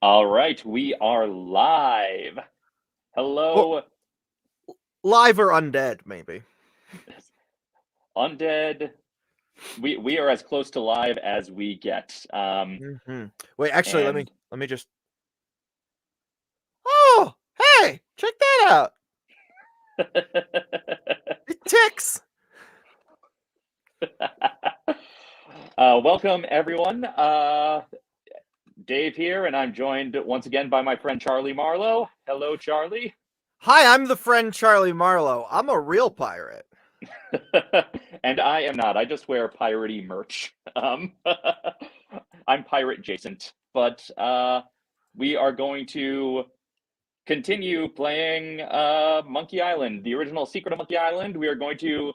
All right, we are live. Well, Hello, live or undead, maybe. undead. We are as close to live as we get. Wait, actually, let me And let me just. Oh, hey, check that out. It ticks. welcome everyone. Dave here, and I'm joined once again by my friend Charlie Marlowe. Hello, Charlie. Hi, I'm the friend Charlie Marlowe. I'm a real pirate. And I am not. I just wear piratey merch. I'm pirate adjacent, but we are going to continue playing Monkey Island, the original Secret of Monkey Island. We are going to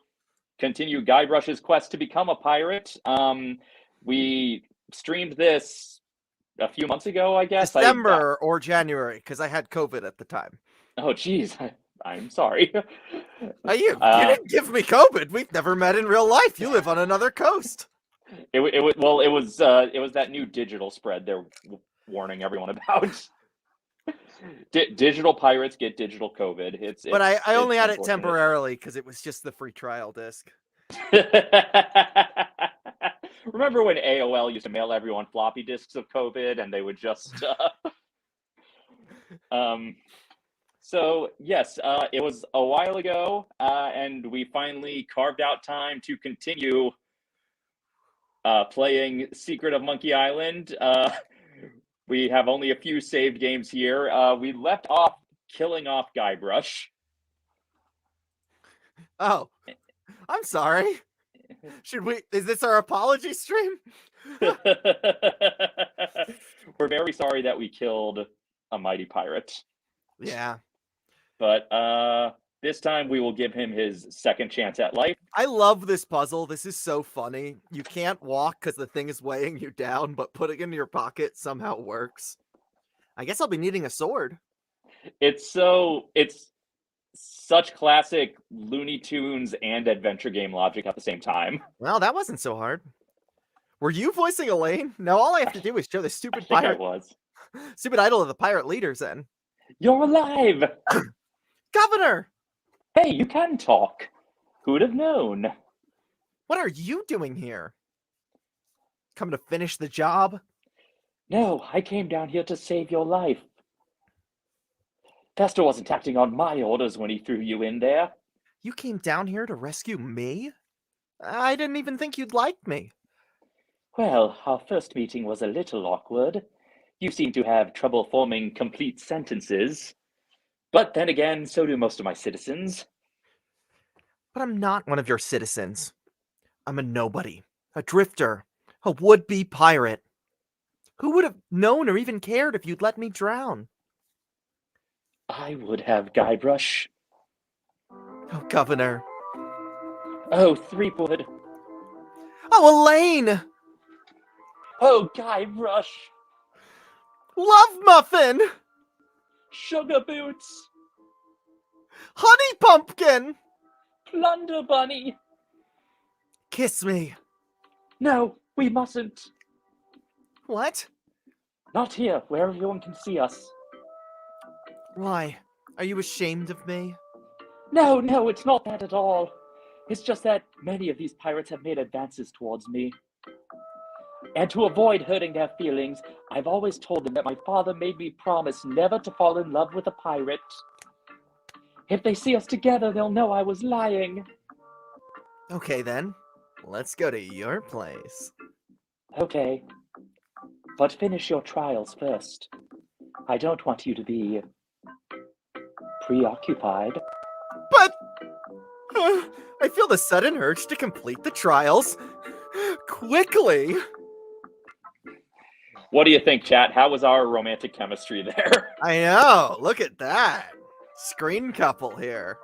continue Guybrush's quest to become a pirate. We streamed this a few months ago, I guess. December or January, because I had COVID at the time. Oh, geez, I'm sorry. You didn't give me COVID. We've never met in real life. You live on another coast. It was that new digital spread they're warning everyone about. Digital pirates get digital COVID. But I only had it unfortunate. temporarily because it was just the free trial disc. Remember when AOL used to mail everyone floppy disks of COVID and they would just So yes, it was a while ago, and we finally carved out time to continue playing Secret of Monkey Island. We have only a few saved games here. We left off killing off Guybrush. Oh, I'm sorry. Should we? Is this our apology stream? We're very sorry that we killed a mighty pirate. Yeah. But this time we will give him his second chance at life. I love this puzzle. This is so funny. You can't walk because the thing is weighing you down, but putting it in your pocket somehow works. I guess I'll be needing a sword. It's such classic Looney Tunes and adventure game logic at the same time. Well, that wasn't so hard. Were you voicing Elaine? No, all I have to do is show the stupid pirate. Stupid idol of the pirate leaders then. You're alive! Governor! Hey, you can talk. Who'd have known? What are you doing here? Coming to finish the job? No, I came down here to save your life. Fester wasn't acting on my orders when he threw you in there. You came down here to rescue me? I didn't even think you'd like me. Well, our first meeting was a little awkward. You seem to have trouble forming complete sentences. But then again, so do most of my citizens. But I'm not one of your citizens. I'm a nobody, a drifter, a would-be pirate. Who would have known or even cared if you'd let me drown? I would have, Guybrush. Oh, Governor. Oh, Threepwood. Oh, Elaine! Oh, Guybrush. Love Muffin! Sugar Boots. Honey Pumpkin! Plunder Bunny. Kiss me. No, we mustn't. What? Not here, where everyone can see us. Why? Are you ashamed of me? No, it's not that at all. It's just that many of these pirates have made advances towards me. And to avoid hurting their feelings, I've always told them that my father made me promise never to fall in love with a pirate. If they see us together, they'll know I was lying. Okay then, let's go to your place. Okay, but finish your trials first. I don't want you to be preoccupied. But I feel the sudden urge to complete the trials quickly. What do you think, chat? How was our romantic chemistry there? I know. Look at that. Screen couple here.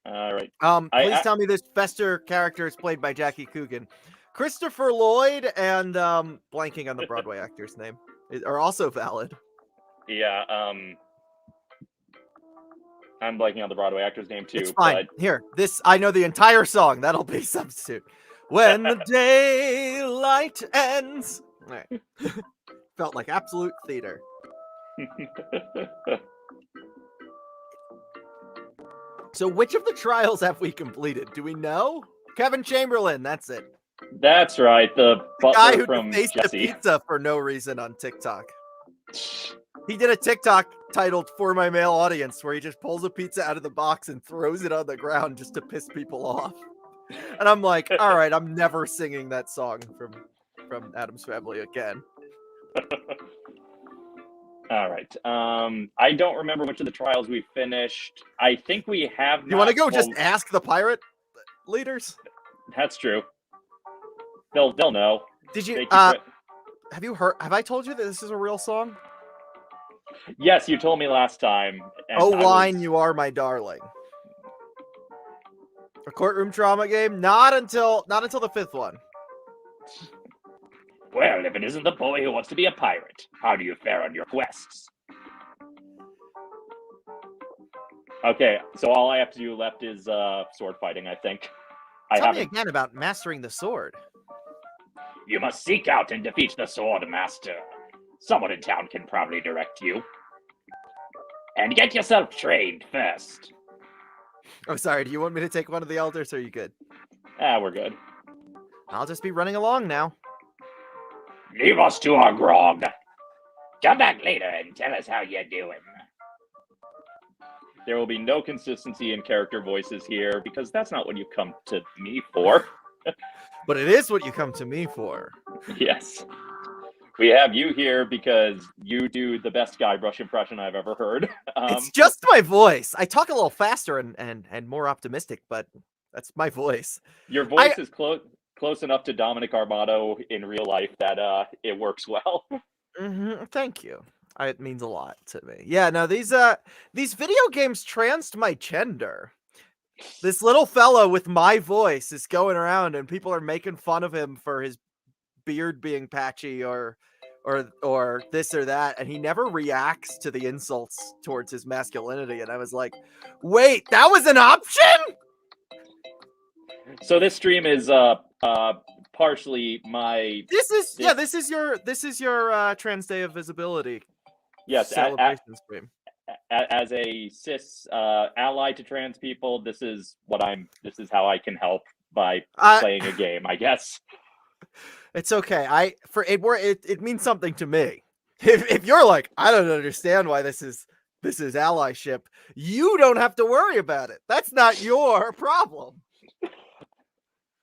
All right. Please tell me this Fester character is played by Jackie Coogan. Christopher Lloyd and blanking on the Broadway actor's name are also valid. Yeah, I'm blanking on the Broadway actor's name too. It's fine. But... Here, I know the entire song. That'll be substitute. When the daylight ends All right. Felt like absolute theater. So which of the trials have we completed? Do we know? Kevin Chamberlain, that's it. That's right, the Guy butler who from defaced the Jesse. pizza for no reason on TikTok. He did a TikTok titled "For My Male Audience," where he just pulls a pizza out of the box and throws it on the ground just to piss people off. And I'm like, all right, I'm never singing that song from Addams Family again. All right. I don't remember which of the trials we finished. I think we have. You want to go just ask the pirate leaders? That's true. They'll know. Did you? Have you heard? Have I told you that this is a real song? Yes, you told me last time. Oh, wine, you are my darling. A courtroom trauma game? Not until the fifth one. Well, if it isn't the boy who wants to be a pirate, how do you fare on your quests? Okay, so all I have to do left is sword fighting, I think. Tell me again about mastering the sword. You must seek out and defeat the sword master. Someone in town can probably direct you. And get yourself trained first. Oh, sorry. Do you want me to take one of the elders, or are you good? We're good. I'll just be running along now. Leave us to our grog. Come back later and tell us how you're doing. There will be no consistency in character voices here, because that's not what you come to me for. But it is what you come to me for. Yes. We have you here because you do the best Guybrush impression I've ever heard. It's just my voice. I talk a little faster and more optimistic, but that's my voice. Your voice is close enough to Dominic Armato in real life that it works well. Thank you. It means a lot to me. Yeah, no, these video games tranced my gender. This little fellow with my voice is going around and people are making fun of him for his beard being patchy or this or that, and he never reacts to the insults towards his masculinity. And I was like, wait, that was an option? So this stream is partially my this is your Trans Day of Visibility. Yes, celebration stream. As a cis ally to trans people, this is how I can help by playing a game, I guess. It's okay. It means something to me. If you're like, I don't understand why this is allyship, you don't have to worry about it. That's not your problem.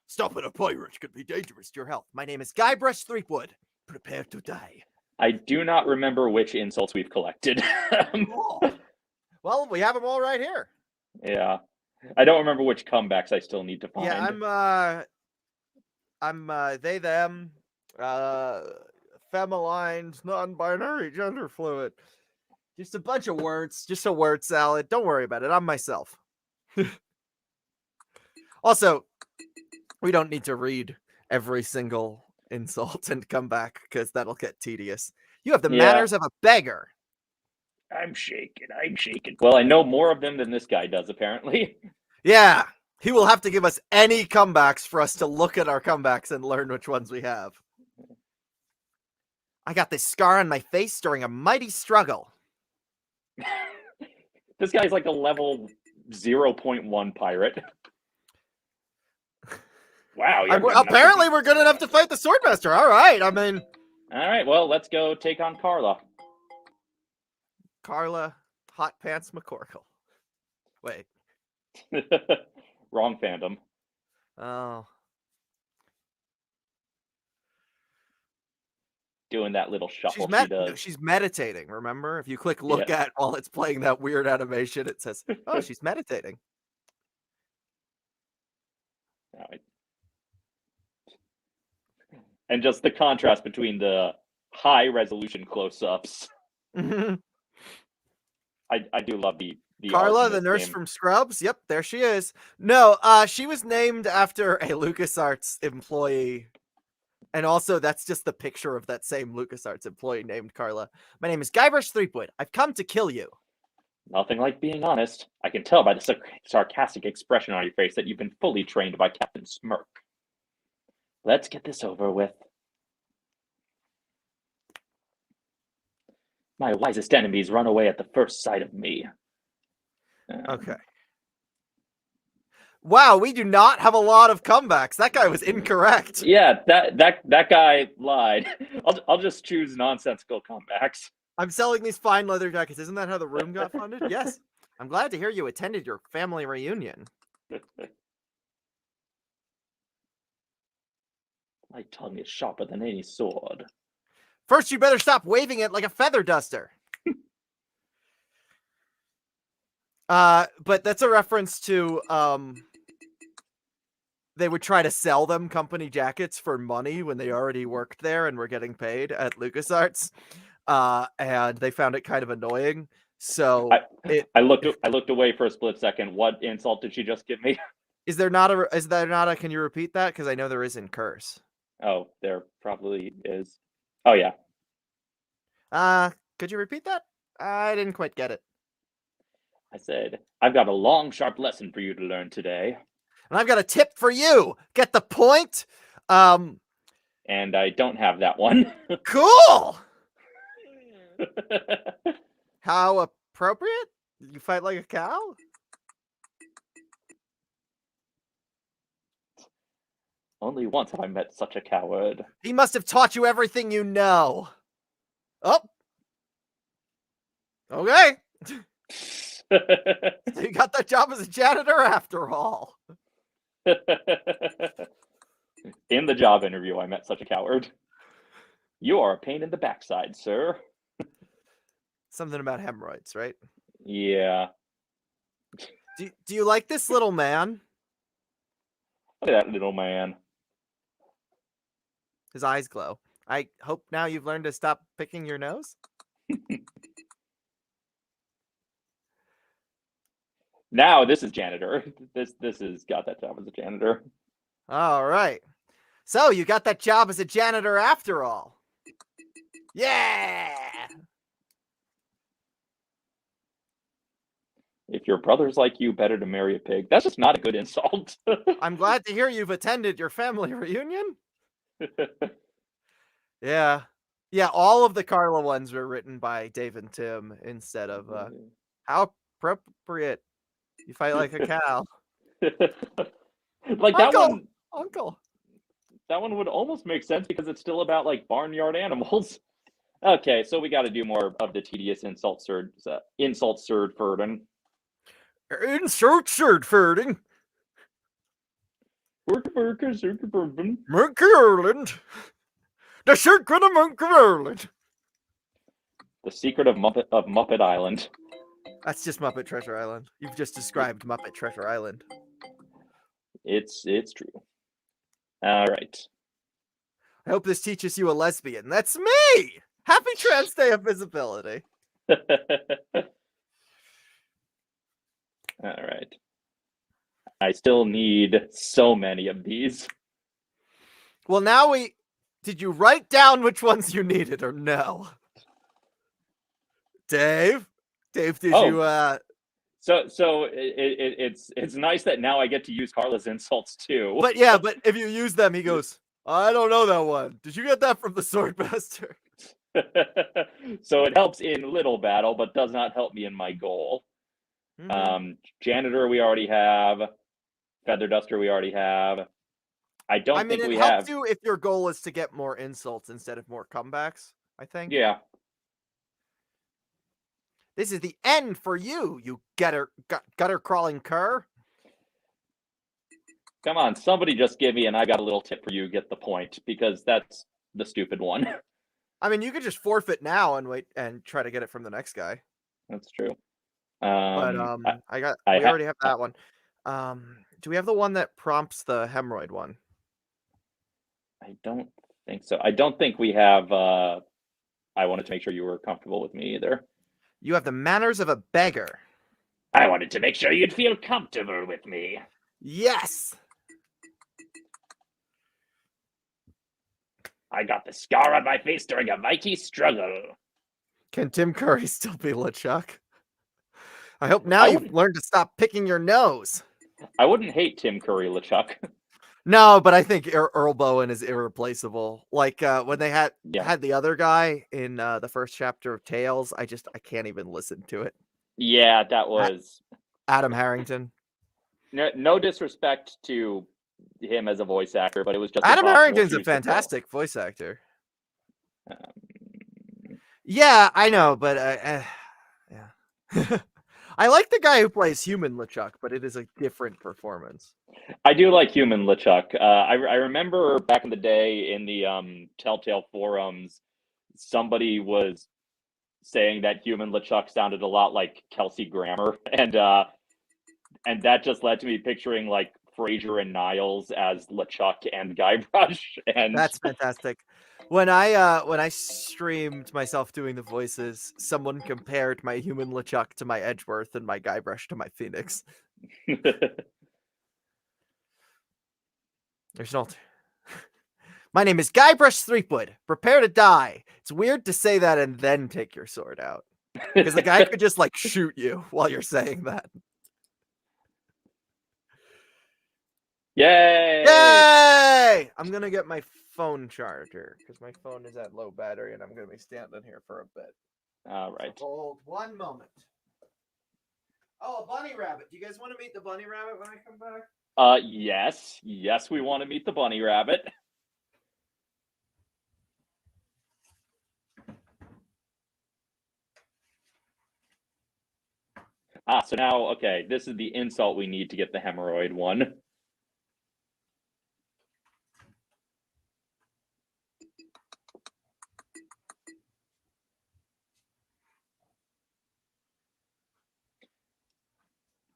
Stopping a pirate could be dangerous to your health. My name is Guybrush Threepwood. Prepare to die. I do not remember which insults we've collected. Well, we have them all right here. Yeah. I don't remember which comebacks I still need to find. Yeah, I'm they, them, femme-aligned, non-binary, gender fluid. Just a bunch of words. Just a word salad. Don't worry about it. I'm myself. Also, we don't need to read every single insult and come back because that'll get tedious. You have the manners of a beggar. I'm shaking. Well, I know more of them than this guy does, apparently. Yeah. He will have to give us any comebacks for us to look at our comebacks and learn which ones we have. I got this scar on my face during a mighty struggle. This guy's like a level 0.1 pirate. Wow. Apparently we're good enough to fight the Swordmaster. All right. I mean. All right. Well, let's go take on Carla. Carla Hot Pants McCorkle. Wait. Wrong fandom. Oh. Doing that little shuffle. She's meditating, remember? If you click look at while it's playing that weird animation, it says, oh, she's meditating. All right. And just the contrast between the high resolution close-ups. Mm-hmm. I do love the Carla, the nurse from Scrubs. Yep, there she is. No, she was named after a LucasArts employee. And also, that's just the picture of that same LucasArts employee named Carla. My name is Guybrush Threepwood. I've come to kill you. Nothing like being honest. I can tell by the sarcastic expression on your face that you've been fully trained by Captain Smirk. Let's get this over with. My wisest enemies run away at the first sight of me. Okay. Wow, we do not have a lot of comebacks. That guy was incorrect. Yeah, that guy lied. I'll just choose nonsensical comebacks. I'm selling these fine leather jackets. Isn't that how the room got funded? Yes. I'm glad to hear you attended your family reunion. My tongue is sharper than any sword. First, you better stop waving it like a feather duster. But that's a reference to they would try to sell them company jackets for money when they already worked there and were getting paid at LucasArts. And they found it kind of annoying. So I looked away for a split second. What insult did she just give me? Is there not a can you repeat that? Because I know there is in curse. Oh, there probably is. Oh yeah. Could you repeat that? I didn't quite get it. I said, I've got a long, sharp lesson for you to learn today. And I've got a tip for you. Get the point? And I don't have that one. Cool! How appropriate? You fight like a cow? Only once have I met such a coward. He must have taught you everything you know. Oh. Okay. You got that job as a janitor after all. In the job interview, I met such a coward. You are a pain in the backside, sir. Something about hemorrhoids, right? Yeah. Do you like this little man? Look at that little man. His eyes glow. I hope now you've learned to stop picking your nose. Now this is janitor. This is got that job as a janitor. All right. So you got that job as a janitor after all. Yeah. If your brother's like you, better to marry a pig. That's just not a good insult. I'm glad to hear you've attended your family reunion. Yeah. Yeah, all of the Carla ones were written by Dave and Tim instead of how appropriate. You fight like a cow. Like Uncle. That one would almost make sense because it's still about like barnyard animals. Okay, so we got to do more of the tedious insult surd ferding. Insert ferding. Monkey Ireland. The secret of Monkey Ireland. The secret of Muppet Island. That's just Muppet Treasure Island. You've just described Muppet Treasure Island. It's true. All right. I hope this teaches you a lesbian. That's me! Happy Trans Day of Visibility. All right. I still need so many of these. Well, now did you write down which ones you needed or no? Dave, did you So it's nice that now I get to use Carla's insults too. But if you use them, he goes, I don't know that one. Did you get that from the Swordmaster? So it helps in little battle, but does not help me in my goal. Mm-hmm. Janitor we already have. Feather duster we already have. I think we have. It helps you if your goal is to get more insults instead of more comebacks, I think. Yeah. This is the end for you, you gutter crawling cur. Come on, somebody just give me, and I got a little tip for you. Get the point, because that's the stupid one. I mean, you could just forfeit now and wait and try to get it from the next guy. That's true. We already have that one. Do we have the one that prompts the hemorrhoid one? I don't think so. I don't think we have. I wanted to make sure you were comfortable with me either. You have the manners of a beggar. I wanted to make sure you'd feel comfortable with me. Yes. I got the scar on my face during a mighty struggle. Can Tim Curry still be LeChuck? I hope now you've learned to stop picking your nose. I wouldn't hate Tim Curry LeChuck. No, but I think Earl Bowen is irreplaceable. Like when they had Yeah. the other guy in the first chapter of Tales, I can't even listen to it. Yeah, that A- was Adam Harrington. no disrespect to him as a voice actor, but it was just Adam impossible Harrington's a shoes to fill. fantastic voice actor. Um, Yeah, I know, but yeah. I like the guy who plays Human LeChuck, but it is a different performance. I do like Human LeChuck. I remember back in the day in the Telltale forums, somebody was saying that Human LeChuck sounded a lot like Kelsey Grammer, and that just led to me picturing like Frasier and Niles as LeChuck and Guybrush, and That's fantastic. When I streamed myself doing the voices, someone compared my Human LeChuck to my Edgeworth and my Guybrush to my Phoenix. There's no. My name is Guybrush Threepwood. Prepare to die. It's weird to say that and then take your sword out, because the guy could just like shoot you while you're saying that. Yay! Yay! I'm gonna get my phone charger because my phone is at low battery and I'm gonna be standing here for a bit. All right. So hold one moment. Oh, a bunny rabbit. Do you guys want to meet the bunny rabbit when I come back? Yes, we want to meet the bunny rabbit. So now, okay, this is the insult we need to get the hemorrhoid one.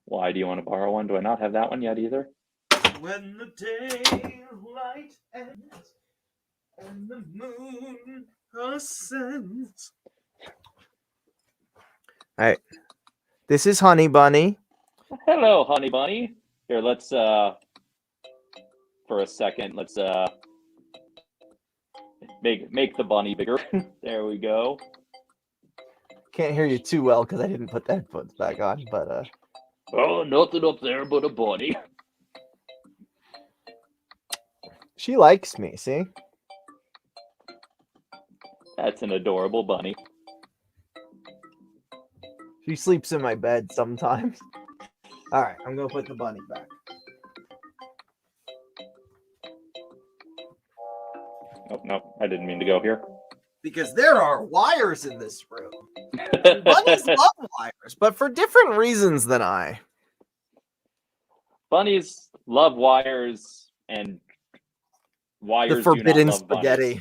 Why do you want to borrow one? Do I not have that one yet either? When the daylight ends and the moon ascends. All right. This is Honey Bunny. Hello, Honey Bunny. Here, let's for a second, let's make the bunny bigger. There we go. Can't hear you too well because I didn't put the headphones back on, but Oh, nothing up there but a bunny. she likes me, see? That's an adorable bunny. She sleeps in my bed sometimes. All right, I'm gonna put the bunny back. Oh, no, I didn't mean to go here. Because there are wires in this room. Bunnies love wires, but for different reasons than I. Bunnies love wires, and wires The forbidden do not love spaghetti.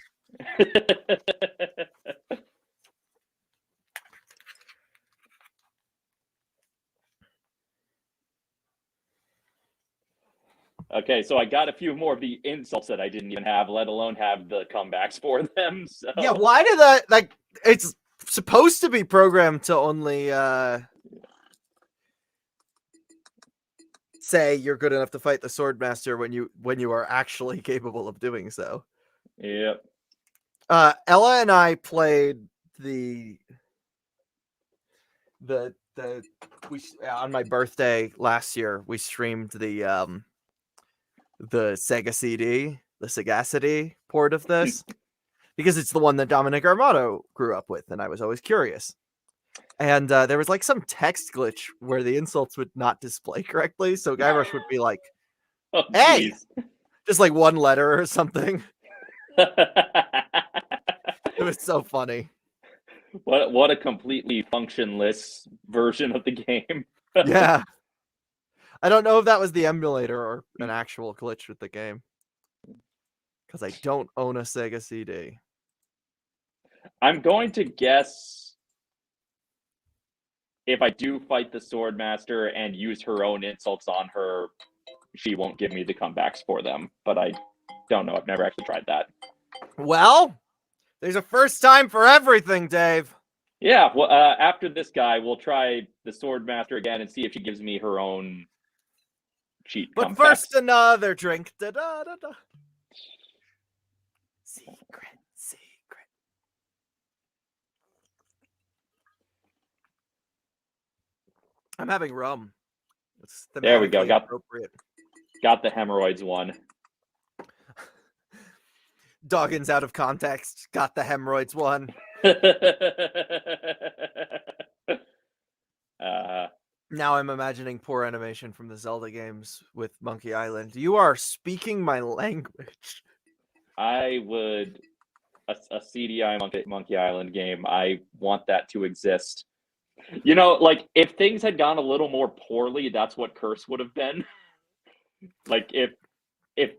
Okay, so I got a few more of the insults that I didn't even have, let alone have the comebacks for them. So. Yeah, why did that, like, it's supposed to be programmed to only say you're good enough to fight the Swordmaster when you are actually capable of doing so. Yep. Ella and I played we on my birthday last year, we streamed the Sega CD, the Sagacity port of this, because it's the one that Dominic Armato grew up with, and I was always curious. And there was like some text glitch where the insults would not display correctly, so Guybrush would be like, Oh, "Hey," geez. just like one letter or something. It was so funny. What a completely functionless version of the game. Yeah. I don't know if that was the emulator or an actual glitch with the game, because I don't own a Sega CD. I'm going to guess if I do fight the Swordmaster and use her own insults on her, she won't give me the comebacks for them. But I don't know. I've never actually tried that. Well, there's a first time for everything, Dave. Yeah, well, after this guy, we'll try the Swordmaster again and see if she gives me her own cheat But comebacks. first, another drink. Da, da, da, da. Secret. I'm having rum. It's there we go. appropriate. Got the hemorrhoids one. Doggins out of context. Got the hemorrhoids one. Now I'm imagining poor animation from the Zelda games with Monkey Island. You are speaking my language. I would a CDI Monkey Island game. I want that to exist. You know, like if things had gone a little more poorly, that's what Curse would have been. Like if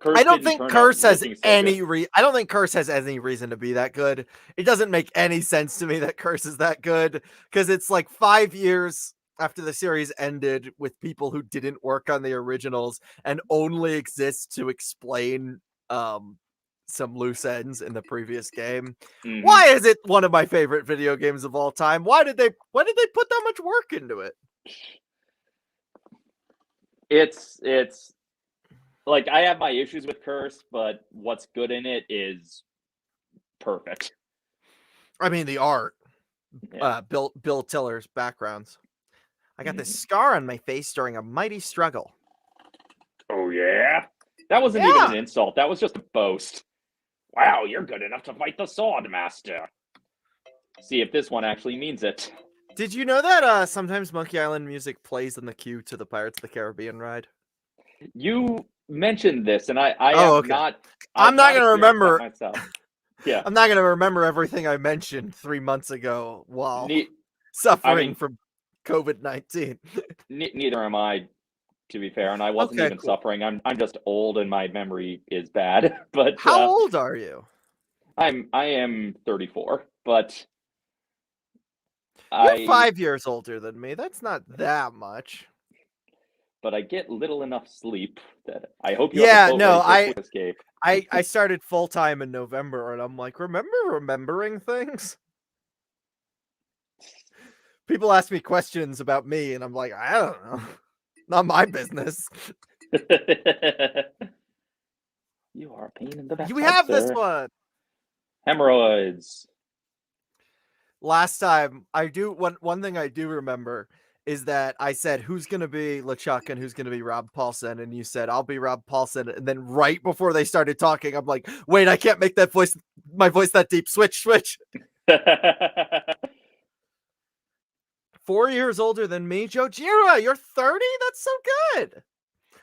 Curse I don't didn't think turn Curse out has looking so any good. I don't think Curse has any reason to be that good. It doesn't make any sense to me that Curse is that good because it's like 5 years after the series ended with people who didn't work on the originals and only exist to explain some loose ends in the previous game. Mhm. Why is it one of my favorite video games of all time? Why did they put that much work into it? It's like I have my issues with Curse, but what's good in it is perfect. I mean, the art, Yeah. Bill Tiller's backgrounds. I got this scar on my face during a mighty struggle. Oh yeah? That wasn't even an Yeah. insult. That was just a boast. Wow, you're good enough to fight the Sword Master. See if this one actually means it. Did you know that sometimes Monkey Island music plays in the queue to the Pirates of the Caribbean ride? You mentioned this, and I Oh, have okay. not. I'm not gonna experienced that remember. myself. Yeah. I'm not gonna remember everything I mentioned 3 months ago while I suffering mean, from COVID-19. neither am I, to be fair, and I wasn't Okay, even cool. suffering. I'm just old, and my memory is bad. But How old are you? I am 34, but You're 5 years older than me. That's not that much. but I get little enough sleep that I hope you have a Yeah, boat no, race to escape. I started full time in November, and I'm like, remembering things. People ask me questions about me, and I'm like, I don't know, not my business. You are a pain in the backside, We have this sir. one. Hemorrhoids. Last time, one thing I do remember is that I said, who's going to be LeChuck and who's going to be Rob Paulson? And you said, I'll be Rob Paulson. And then right before they started talking, I'm like, wait, I can't make my voice that deep. Switch. 4 years older than me. Jojira, you're 30? That's so good.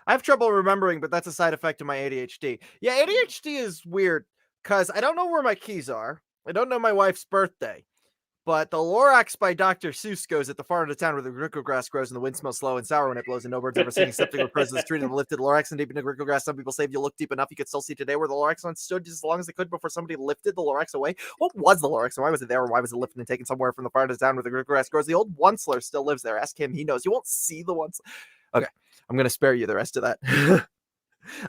I have trouble remembering, but that's a side effect of my ADHD. Yeah, ADHD is weird because I don't know where my keys are. I don't know my wife's birthday. But the Lorax by Dr. Seuss goes at the far end of town where the grickle grass grows and the wind smells slow and sour when it blows and no birds ever sing except the crows in the street and the lifted Lorax and deep in the grickle grass. Some people say if you look deep enough, you could still see today where the Lorax once stood just as long as they could before somebody lifted the Lorax away. What was the Lorax and why was it there or why was it lifted and taken somewhere from the far end of town where the grickle grass grows? The old Onceler still lives there. Ask him, he knows. You won't see the Onceler. Okay, I'm going to spare you the rest of that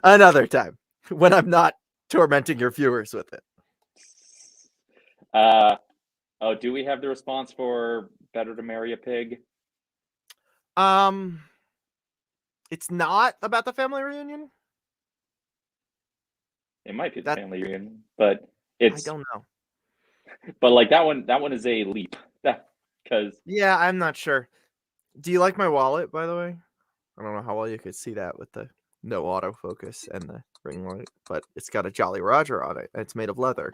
another time when I'm not tormenting your viewers with it. Oh, do we have the response for Better to Marry a Pig? It's not about the family reunion. It might be the family reunion, but it's. I don't know. But like that one is a leap. Because yeah, I'm not sure. Do you like my wallet, by the way? I don't know how well you could see that with the no autofocus and the ring light, but it's got a Jolly Roger on it. It's made of leather.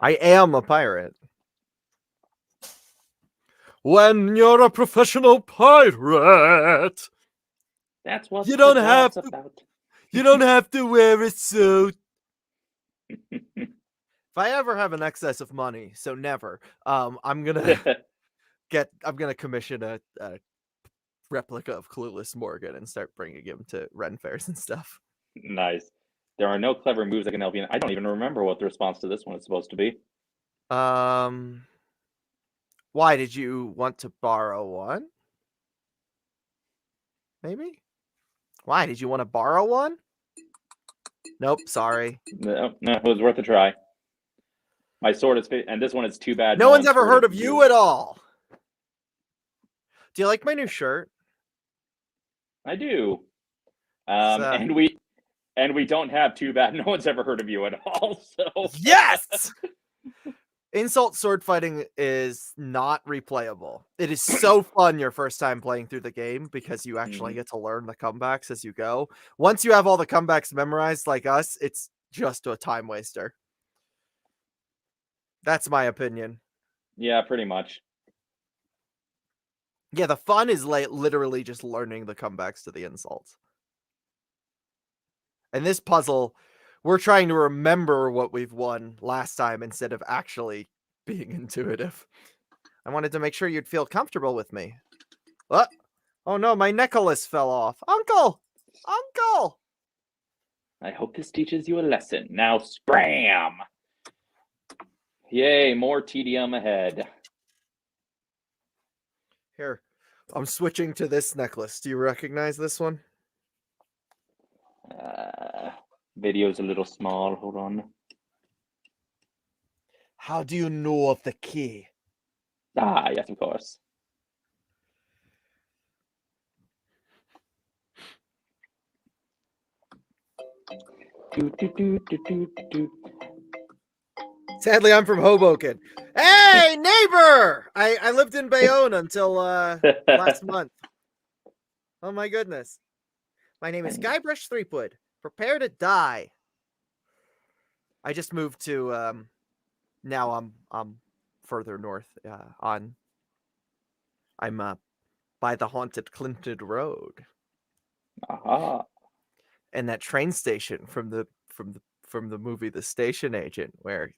I am a pirate. When you're a professional pirate, that's what you don't have to wear a suit. If I ever have an excess of money, so never, I'm gonna commission a replica of Clueless Morgan and start bringing him to Ren fairs and stuff. Nice. There are no clever moves that can help you. I don't even remember what the response to this one is supposed to be. Why did you want to borrow one? Maybe? Why did you want to borrow one? Nope, sorry. No, it was worth a try. My sword is and this one is too bad. No one's ever heard of you at all. Do you like my new shirt? I do. And we don't have too bad. No one's ever heard of you at all. So yes. Insult sword fighting is not replayable. It is so fun your first time playing through the game because you actually get to learn the comebacks as you go. Once you have all the comebacks memorized like us, it's just a time waster. That's my opinion. Yeah, pretty much. Yeah, the fun is literally just learning the comebacks to the insults. And this puzzle, we're trying to remember what we've won last time instead of actually being intuitive. I wanted to make sure you'd feel comfortable with me. What? Oh no, my necklace fell off. Uncle! Uncle! I hope this teaches you a lesson. Now scram! Yay, more tedium ahead. Here, I'm switching to this necklace. Do you recognize this one? Video's a little small. Hold on. How do you know of the key? Ah, yes, of course. Sadly, I'm from Hoboken. Hey, neighbor! I lived in Bayonne until last month. Oh my goodness. My name is Guybrush Threepwood. Prepare to die. I just moved to now I'm further north I'm by the haunted Clinton Road. Aha. And that train station from the movie The Station Agent, where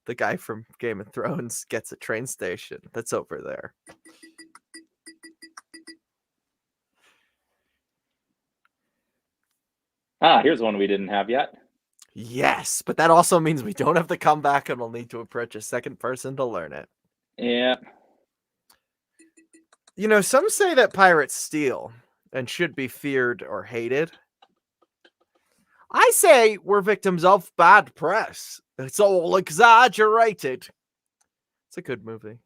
the guy from Game of Thrones gets a train station. That's over there. Ah, here's one we didn't have yet. Yes, but that also means we don't have the comeback and we'll need to approach a second person to learn it. Yeah. You know, some say that pirates steal and should be feared or hated. I say we're victims of bad press. It's all exaggerated. It's a good movie.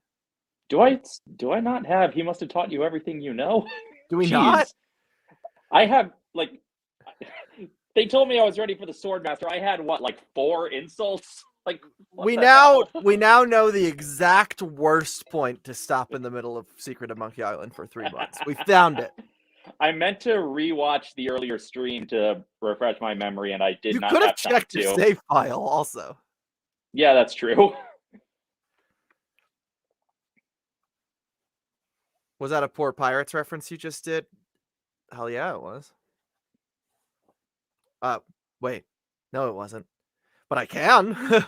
Do I not have? He must have taught you everything you know. Do we Jeez. not? I have like. They told me I was ready for the Swordmaster. I had what, like 4 insults? Like we now know the exact worst point to stop in the middle of Secret of Monkey Island for 3 months. We found it. I meant to rewatch the earlier stream to refresh my memory, and I did not. You could have time checked to. your save file also. Yeah, that's true. Was that a Poor Pirates reference you just did? Hell yeah, it was. Wait. No, it wasn't. But I can.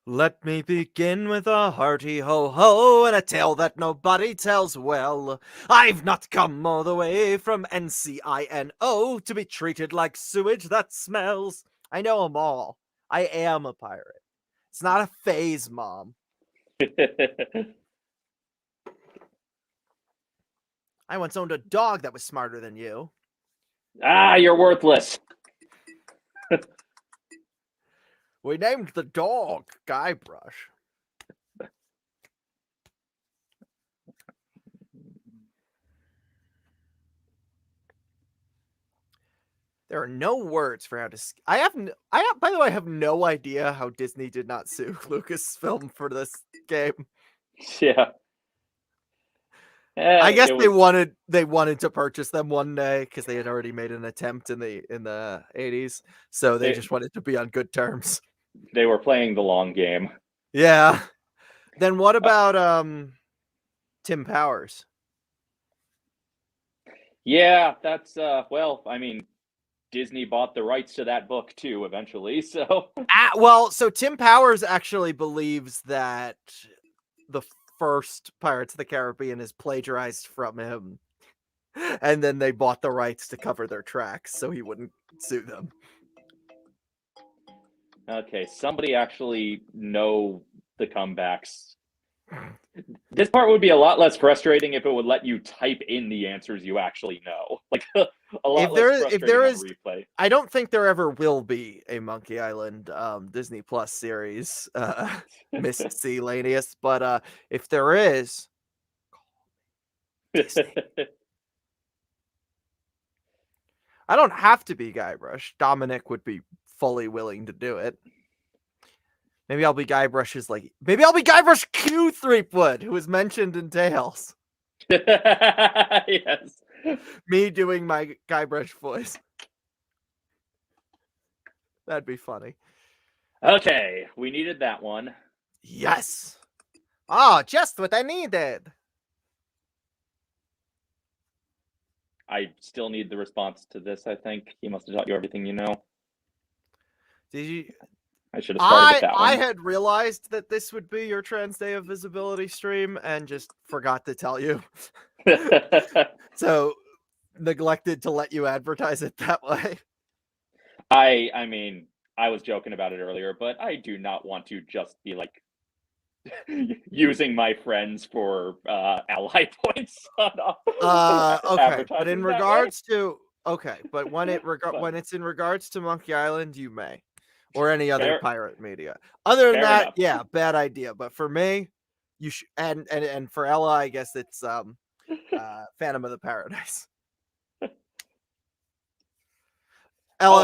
Let me begin with a hearty ho-ho and a tale that nobody tells well. I've not come all the way from NCINO to be treated like sewage that smells. I know 'em all. I am a pirate. It's not a phase, Mom. I once owned a dog that was smarter than you. Ah, you're worthless. We named the dog Guybrush. There are no words for how to. By the way, I have no idea how Disney did not sue Lucasfilm for this game. Yeah. I guess they wanted to purchase them one day because they had already made an attempt in the 80s, so they just wanted to be on good terms. They were playing the long game. Yeah. Then what about Tim Powers? Yeah, that's well, I mean, Disney bought the rights to that book too eventually, so So Tim Powers actually believes that the first Pirates of the Caribbean is plagiarized from him, and then they bought the rights to cover their tracks so he wouldn't sue them. Okay, somebody actually know the comebacks. This part would be a lot less frustrating if it would let you type in the answers you actually know. Like a lot less frustrating on replay. I don't think there ever will be a Monkey Island Disney Plus series, Miss C. Lanius, but if there is, Disney. I don't have to be Guybrush. Dominic would be fully willing to do it. Maybe I'll be Guybrush's maybe I'll be Guybrush Q Threepwood, who was mentioned in Tales. Yes. Me doing my Guybrush voice. That'd be funny. Okay, we needed that one. Yes. Oh, just what I needed. I still need the response to this, I think. He must have taught you everything you know. Did you? I should have started with that I one. had realized that this would be your Trans Day of Visibility stream and just forgot to tell you. So neglected to let you advertise it that way. I mean, I was joking about it earlier, but I do not want to just be like using my friends for ally points on Okay, but in advertising that way. regards to but when But it's in regards to Monkey Island, you may, or any other fair, pirate media. Other than fair that, enough. yeah, bad idea. But for me, you should, and for Ella, I guess it's Phantom of the Paradise. Oh,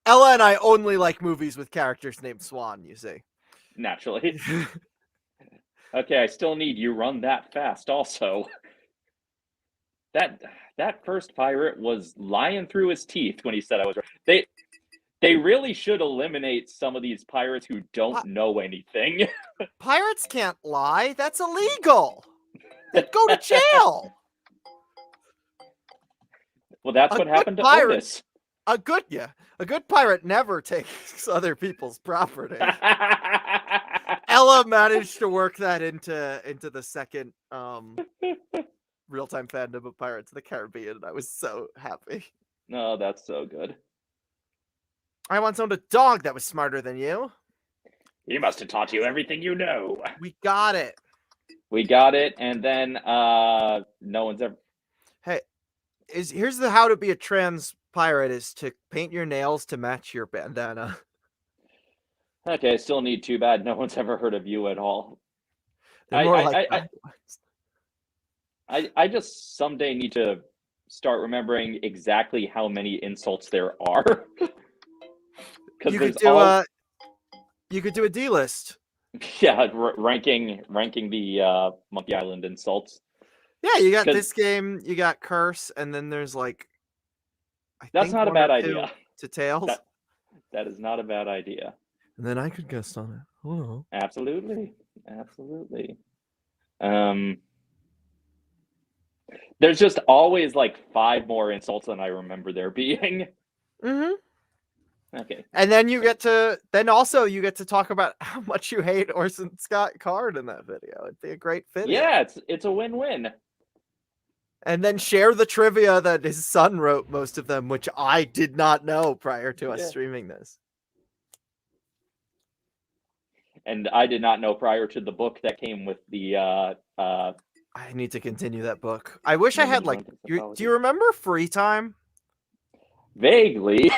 Ella and I only like movies with characters named Swan. You see, naturally. Okay, I still need You Run That Fast also. That first pirate was lying through his teeth when he said I was right. They really should eliminate some of these pirates who don't know anything. Pirates can't lie. That's illegal. They'd go to jail. Well, that's A what good happened to pirate, Otis. a good pirate never takes other people's property. Ella managed to work that into the second real-time fandom of Pirates of the Caribbean, and I was so happy. No, that's so good. I once owned a dog that was smarter than you. He must have taught you everything you know. We got it. We got it, and then no one's ever. Hey, here's the how to be a trans pirate is to paint your nails to match your bandana. Okay, I still need Too Bad No One's Ever Heard of You at all. They're more like I just someday need to start remembering exactly how many insults there are. Because you there's you could do a D list. Yeah, ranking the Monkey Island insults. Yeah, you got this game, you got Curse, and then there's like that's not a bad idea. To Tails. That is not a bad idea. And then I could guest on it. Oh. Absolutely. There's just always like 5 more insults than I remember there being. Mm-hmm. Okay. And then you get to talk about how much you hate Orson Scott Card in that video. It'd be a great video. Yeah, it's a win-win. And then share the trivia that his son wrote most of them, which I did not know prior to us streaming this. And I did not know prior to the book that came with the I need to continue that book. I wish I had like do you remember Free Time? Vaguely.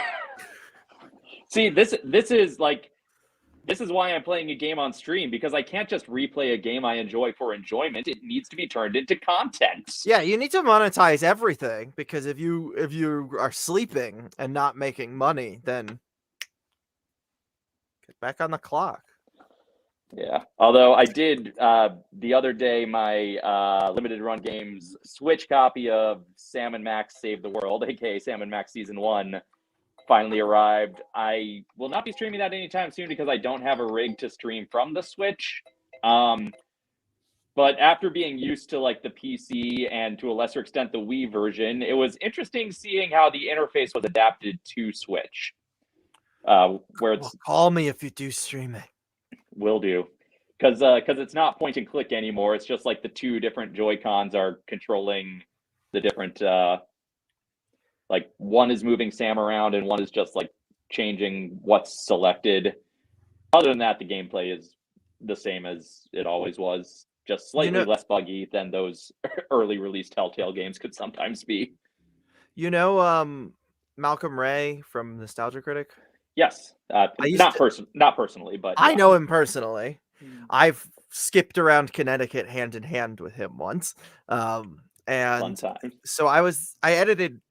See, this is why I'm playing a game on stream, because I can't just replay a game I enjoy for enjoyment. It needs to be turned into content. Yeah, you need to monetize everything, because if you are sleeping and not making money, then get back on the clock. Yeah. Although I did the other day, my limited run games Switch copy of Sam and Max Save the World, aka Sam and Max Season 1, finally arrived. I will not be streaming that anytime soon because I don't have a rig to stream from the Switch. But after being used to like the PC and to a lesser extent the Wii version, it was interesting seeing how the interface was adapted to Switch. Where it's call me if you do stream it. Will do, because it's not point and click anymore. It's just like the 2 different Joy-Cons are controlling the different. Like one is moving Sam around and one is just like changing what's selected. Other than that, the gameplay is the same as it always was, just slightly less buggy than those early release Telltale games could sometimes be. You know, Malcolm Ray from Nostalgia Critic? Yes. Not personally, but I know him personally. I've skipped around Connecticut hand in hand with him once. And so I edited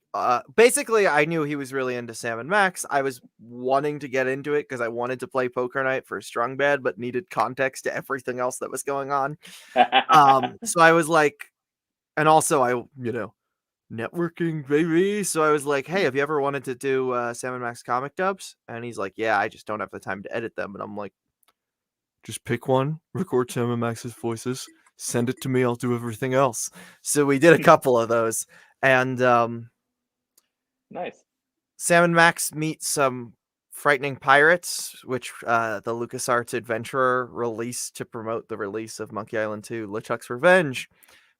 basically I knew he was really into Sam and Max. I was wanting to get into it because I wanted to play Poker Night for Strong Bad, but needed context to everything else that was going on. So I was like, and also I networking, baby. So I was like, hey, have you ever wanted to do Sam and Max comic dubs? And he's like, yeah, I just don't have the time to edit them. And I'm like, just pick one, record Sam and Max's voices, send it to me. I'll do everything else. So we did a couple of those. And Nice. Sam and Max meet some frightening pirates, which the LucasArts Adventurer released to promote the release of Monkey Island 2 LeChuck's Revenge.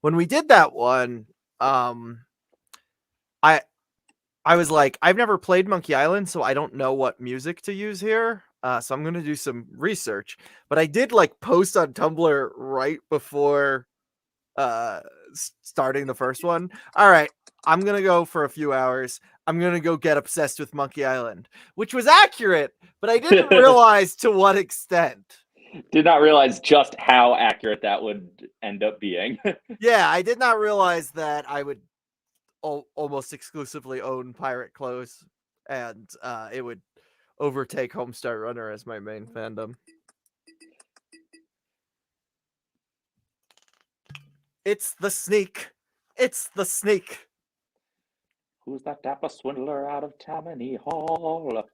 When we did that one, I was like, I've never played Monkey Island, so I don't know what music to use here. So I'm gonna do some research. But I did like post on Tumblr right before starting the first one. All right, I'm gonna go for a few hours. I'm gonna go get obsessed with Monkey Island, which was accurate, but I didn't realize to what extent. Did not realize just how accurate that would end up being. Yeah, I did not realize that I would almost exclusively own pirate clothes, and it would overtake Homestar Runner as my main fandom. It's the sneak. It's the sneak. Who's that dapper swindler out of Tammany Hall?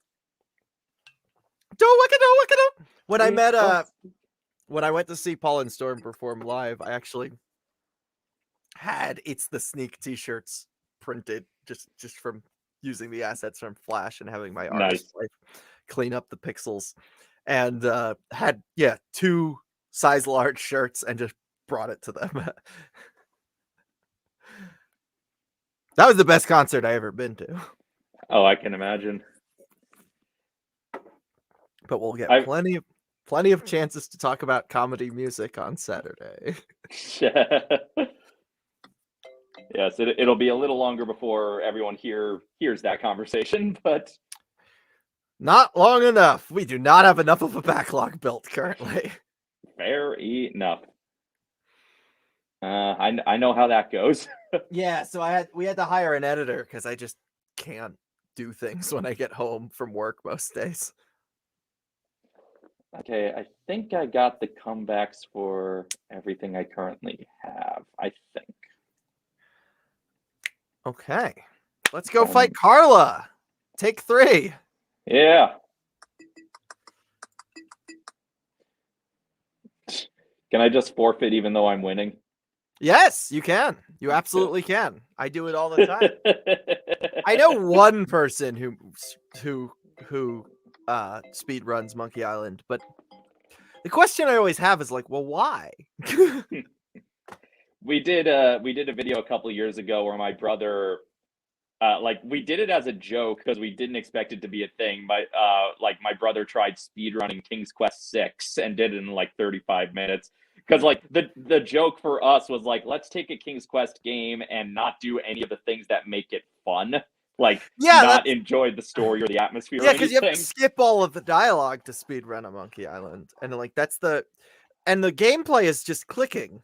When I went to see Paul and Storm perform live, I actually had It's the Sneak t-shirts printed just from using the assets from Flash and having my artist wife clean up the pixels, and had 2 size large shirts and just brought it to them. That was the best concert I ever been to. Oh, I can imagine. But we'll get plenty of chances to talk about comedy music on Saturday. Yes, it'll be a little longer before everyone hears that conversation, but not long enough. We do not have enough of a backlog built currently. Fair enough. I know how that goes. Yeah, so we had to hire an editor because I just can't do things when I get home from work most days. Okay, I think I got the comebacks for everything I currently have. I think. Okay, let's go fight Carla. Take 3. Yeah. Can I just forfeit even though I'm winning? Yes, you can. You absolutely can. I do it all the time. I know one person who speed runs Monkey Island, but the question I always have is like, well, why? We did a video a couple of years ago where my brother, we did it as a joke because we didn't expect it to be a thing. But my brother tried speed running King's Quest 6 and did it in like 35 minutes. Because like the joke for us was like, let's take a King's Quest game and not do any of the things that make it fun. Not enjoy the story or the atmosphere. Yeah, because you have to skip all of the dialogue to speedrun a Monkey Island, and like the gameplay is just clicking.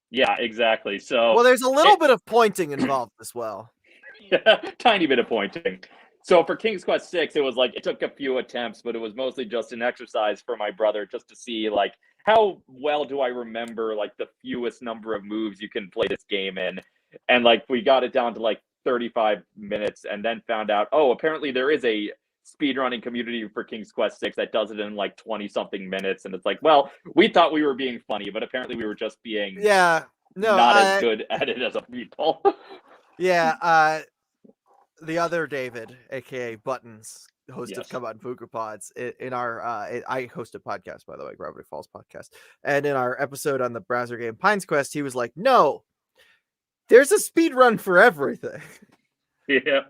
Yeah, exactly. So there's a little bit of pointing involved as well. Yeah, tiny bit of pointing. So for King's Quest 6, it was like it took a few attempts, but it was mostly just an exercise for my brother just to see like how well do I remember like the fewest number of moves you can play this game in. And like we got it down to like 35 minutes and then found out, oh, apparently there is a speedrunning community for King's Quest 6 that does it in like 20 something minutes. And it's like, well, we thought we were being funny, but apparently we were just being not as good at it as other people. Yeah, the other David, aka Buttons, host of Come On Fugu Pods, in our I host a podcast, by the way, Gravity Falls podcast, and in our episode on the browser game Pines Quest, he was like, no, there's a speed run for everything. Yeah,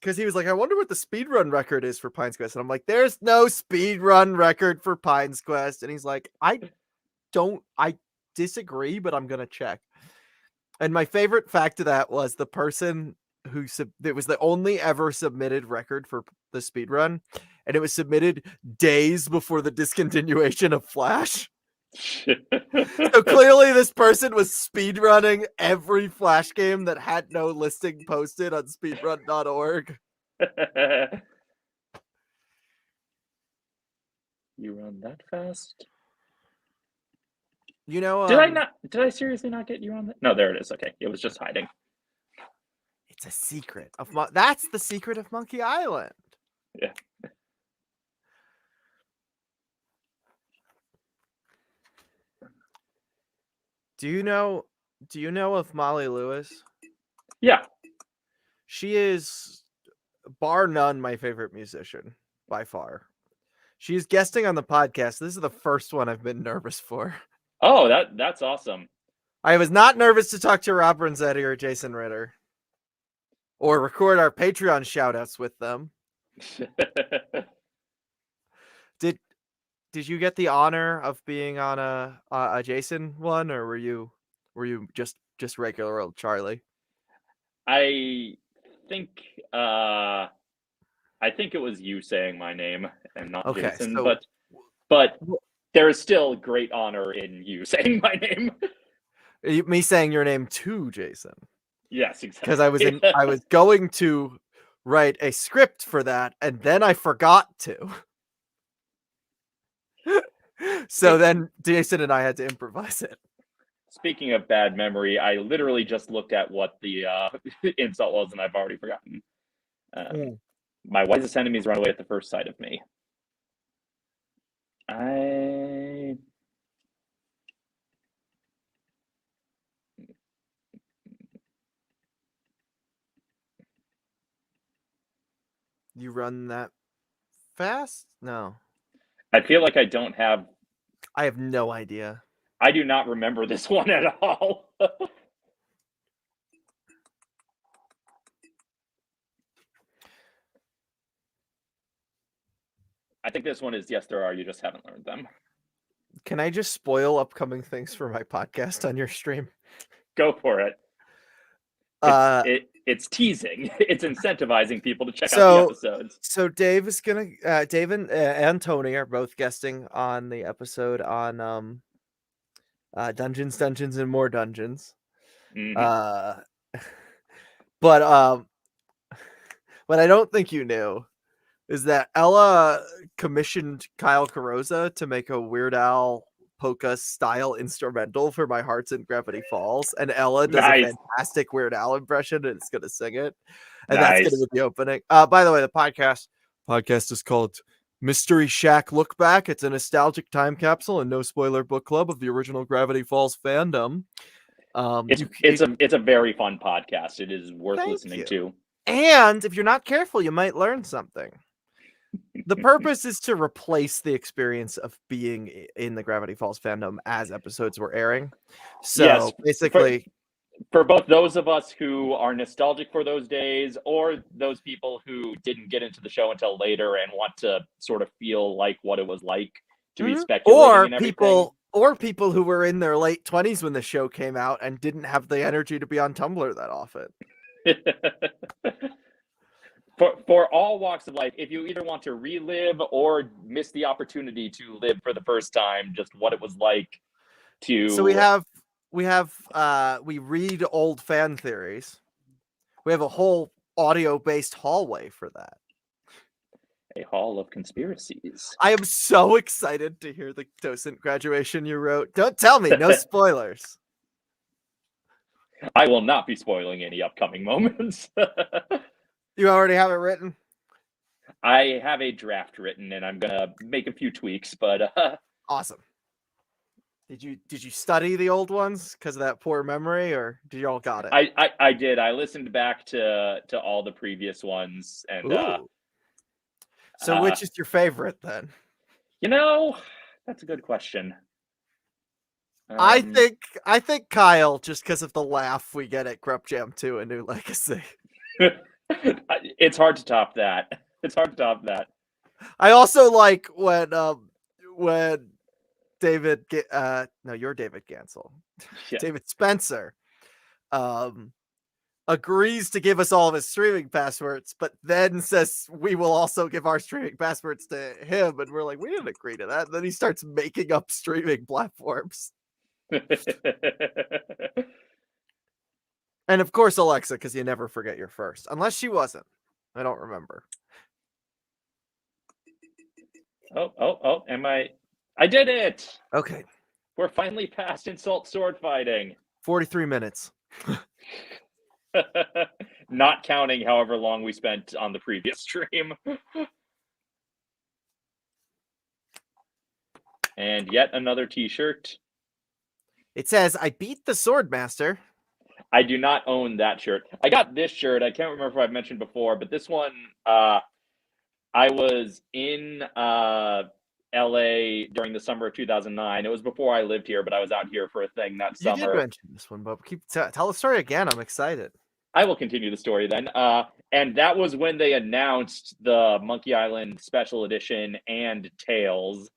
because he was like, I wonder what the speed run record is for Pines Quest, and I'm like, there's no speed run record for Pines Quest, and he's like, I disagree, but I'm gonna check. And my favorite fact of that was the person who it was the only ever submitted record for the speed run, and it was submitted days before the discontinuation of Flash. So clearly this person was speed running every Flash game that had no listing posted on speedrun.org. You run that fast? You know, did I seriously not get you on that? No, there it is. Okay, it was just hiding. It's a secret of that's the secret of Monkey Island. Yeah. Do you know of Molly Lewis? Yeah. She is, bar none, my favorite musician by far. She's guesting on the podcast. This is the first one I've been nervous for. Oh, that's awesome. I was not nervous to talk to Rob Renzetti or Jason Ritter or record our Patreon shout-outs with them. Did you get the honor of being on a Jason one, or were you just regular old Charley? I think it was you saying my name and not Jason, so, but there is still great honor in you saying my name. Me saying your name to Jason. Yes, exactly. Because I was going to write a script for that, and then I forgot to. So then Jason and I had to improvise it. Speaking of bad memory, I literally just looked at what the insult was, and I've already forgotten. My wisest enemies run away at the first sight of me. You run that fast? No. I feel like I don't have... I have no idea. I do not remember this one at all. I think this one is Yes, There Are. You just haven't learned them. Can I just spoil upcoming things for my podcast on your stream? Go for it. It's teasing. It's incentivizing people to check out the episodes. So Dave is gonna. Dave and Tony are both guesting on the episode on Dungeons, and More Dungeons. Mm-hmm. But what I don't think you knew is that Ella commissioned Kyle Carosa to make a Weird Al polka style instrumental for My Heart's in Gravity Falls, and Ella does a fantastic Weird Al impression, and it's gonna sing it, and that's gonna be the opening. By the way, the podcast is called Mystery Shack Look Back. It's a nostalgic time capsule and no spoiler book club of the original Gravity Falls fandom. It's a very fun podcast. It is worth listening to. And if you're not careful, you might learn something. The purpose is to replace the experience of being in the Gravity Falls fandom as episodes were airing. So yes, basically, for both those of us who are nostalgic for those days, or those people who didn't get into the show until later and want to sort of feel like what it was like to be speculating and everything. Or people who were in their late 20s when the show came out and didn't have the energy to be on Tumblr that often. For all walks of life, if you either want to relive or miss the opportunity to live for the first time, just what it was like to... So we read old fan theories. We have a whole audio-based hallway for that. A hall of conspiracies. I am so excited to hear the docent graduation you wrote. Don't tell me, no spoilers. I will not be spoiling any upcoming moments. You already have it written? I have a draft written, and I'm gonna make a few tweaks, but awesome. Did you study the old ones because of that poor memory, or did you all got it? I did. I listened back to all the previous ones, and so which is your favorite then? You know, that's a good question. I think Kyle, just because of the laugh we get at Grup Jam 2: A New Legacy. It's hard to top that. I also like when David you're David Gansel. Yeah. David Spencer agrees to give us all of his streaming passwords, but then says we will also give our streaming passwords to him, and we're like, we didn't agree to that. And then he starts making up streaming platforms. And of course Alexa, because you never forget your first, unless she wasn't. I don't remember. Am I did it. Okay, we're finally past insult sword fighting. 43 minutes. Not counting however long we spent on the previous stream. And yet another t-shirt. It says, "I beat the Swordmaster." I do not own that shirt. I got this shirt. I can't remember if I've mentioned before, but this one, I was in LA during the summer of 2009. It was before I lived here, but I was out here for a thing that You summer. did mention this one, but tell the story again. I'm excited. I will continue the story then. And that was when they announced the Monkey Island Special Edition and Tales.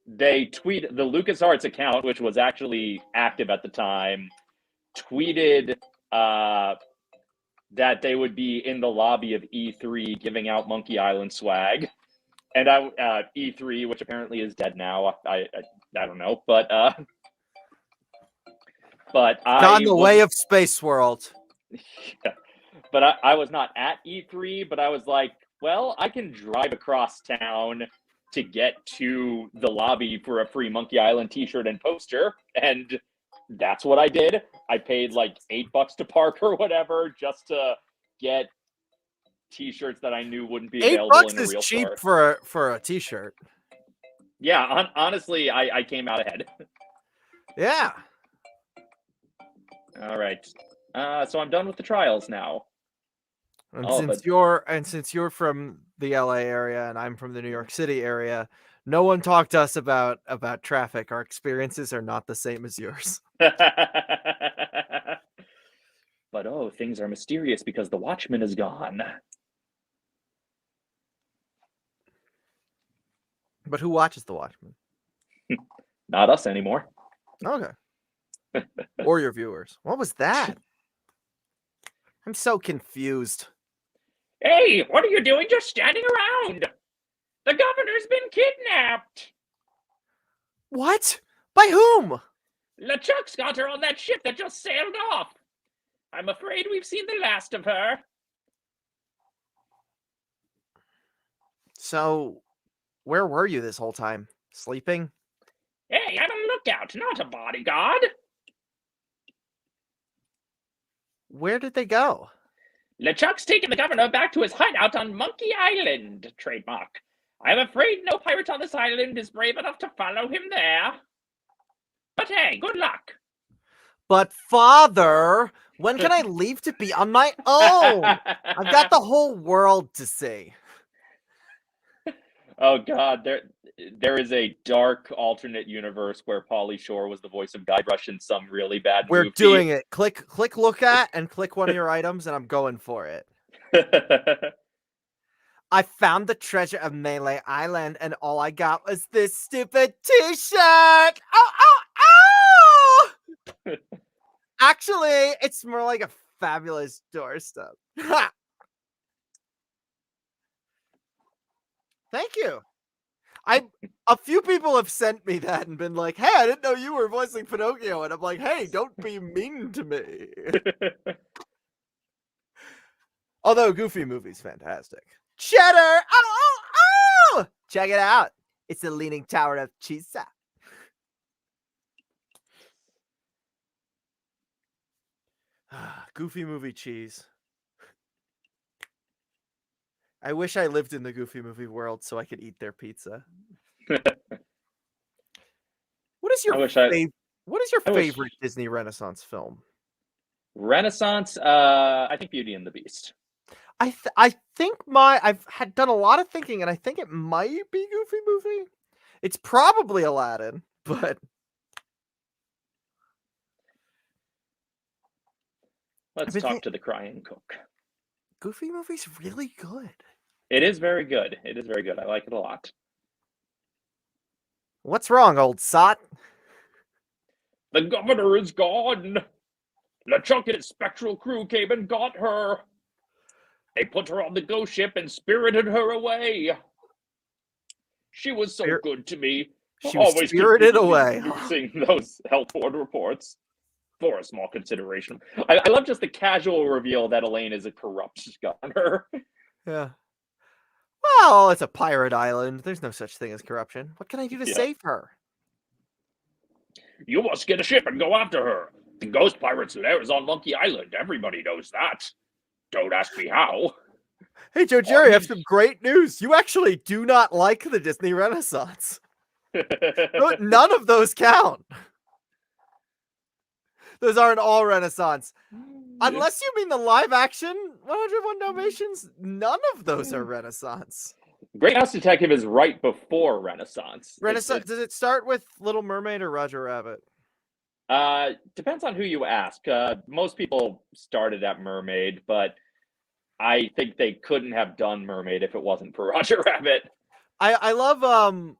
They tweeted, the LucasArts account, which was actually active at the time, tweeted that they would be in the lobby of E3 giving out Monkey Island swag. And E3, which apparently is dead now, I don't know, but on the way of Space World. But I was not at E3, but I was like, well, I can drive across town to get to the lobby for a free Monkey Island t-shirt and poster, and that's what I did. I paid like $8 to park or whatever just to get t-shirts that I knew wouldn't be available in a real store. $8 is cheap for a t-shirt. Yeah, honestly, I came out ahead. Yeah. All right. So I'm done with the trials now. And since you're from the LA area and I'm from the New York City area, no one talked to us about traffic. Our experiences are not the same as yours. But things are mysterious because the Watchman is gone. But who watches the Watchmen? Not us anymore. Okay. Or your viewers. What was that? I'm so confused. Hey, what are you doing just standing around? The governor's been kidnapped. What? By whom? LeChuck's got her on that ship that just sailed off. I'm afraid we've seen the last of her. So, where were you this whole time? Sleeping? Hey, I'm a lookout, not a bodyguard. Where did they go? LeChuck's taken the governor back to his hideout on Monkey Island, trademark. I'm afraid no pirate on this island is brave enough to follow him there. But hey, good luck. But Father, when can I leave to be on my own? I've got the whole world to see. Oh God, there is a dark alternate universe where Pauly Shore was the voice of Guybrush in some really bad movie. We're doing it. Click look at and click one of your items and I'm going for it. I found the treasure of Melee Island and all I got was this stupid t-shirt. Oh! Actually, it's more like a fabulous doorstep. Thank you. A few people have sent me that and been like, hey, I didn't know you were voicing Pinocchio. And I'm like, hey, don't be mean to me. Although Goofy Movie's fantastic. Cheddar! Oh! Check it out. It's the Leaning Tower of Cheesa. Goofy Movie cheese. I wish I lived in the Goofy Movie world so I could eat their pizza. What is your favorite Disney Renaissance film? Renaissance, I think Beauty and the Beast. I think I've done a lot of thinking, and I think it might be Goofy Movie. It's probably Aladdin, but let's talk to the crying cook. Goofy Movie's really good. It is very good. It is very good. I like it a lot. What's wrong, old sot? The governor is gone. LeChuck and his spectral crew came and got her. They put her on the ghost ship and spirited her away. She was so good to me. She was spirited away. Using those health board reports for a small consideration. I love just the casual reveal that Elaine is a corrupt governor. Yeah. Well, it's a pirate island. There's no such thing as corruption. What can I do to save her? You must get a ship and go after her. The Ghost Pirate's lair is on Monkey Island. Everybody knows that. Don't ask me how. Hey, Joe Jerry, I have some great news. You actually do not like the Disney Renaissance. None of those count. Those aren't all Renaissance. Unless you mean the live action 101 Dalmatians, none of those are Renaissance. Great House Detective is right before Renaissance. Renaissance. Does it start with Little Mermaid or Roger Rabbit? Depends on who you ask. Most people started at Mermaid, but I think they couldn't have done Mermaid if it wasn't for Roger Rabbit. I love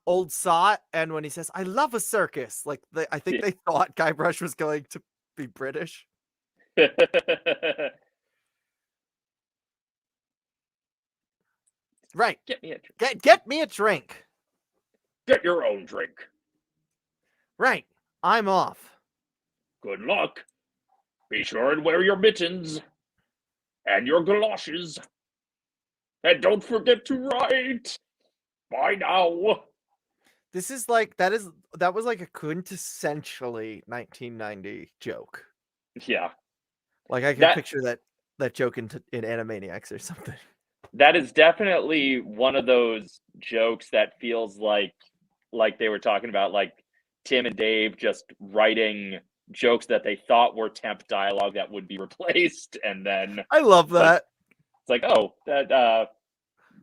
Old Sot, and when he says, I love a circus, like I think they thought Guybrush was going to be British. Right. Get me a drink. Get me a drink. Get your own drink. Right. I'm off. Good luck. Be sure and wear your mittens. And your galoshes. And don't forget to write. Bye now. This is like, that was like a quintessentially 1990 joke. Yeah. Like I can picture that joke in Animaniacs or something. That is definitely one of those jokes that feels like they were talking about, like Tim and Dave just writing jokes that they thought were temp dialogue that would be replaced, and then I love that. It's like, oh, that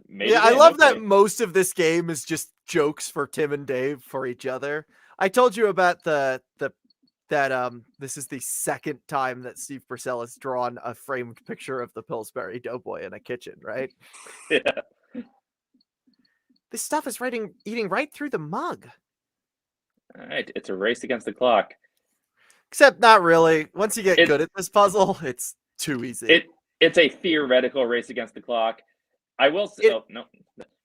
yeah, I love that most of this game is just jokes for Tim and Dave for each other. I told you about that this is the second time that Steve Purcell has drawn a framed picture of the Pillsbury Doughboy in a kitchen, right? Yeah. This stuff is eating right through the mug. All right, it's a race against the clock. Except not really. Once you get good at this puzzle, it's too easy. It's a theoretical race against the clock. I will say, no.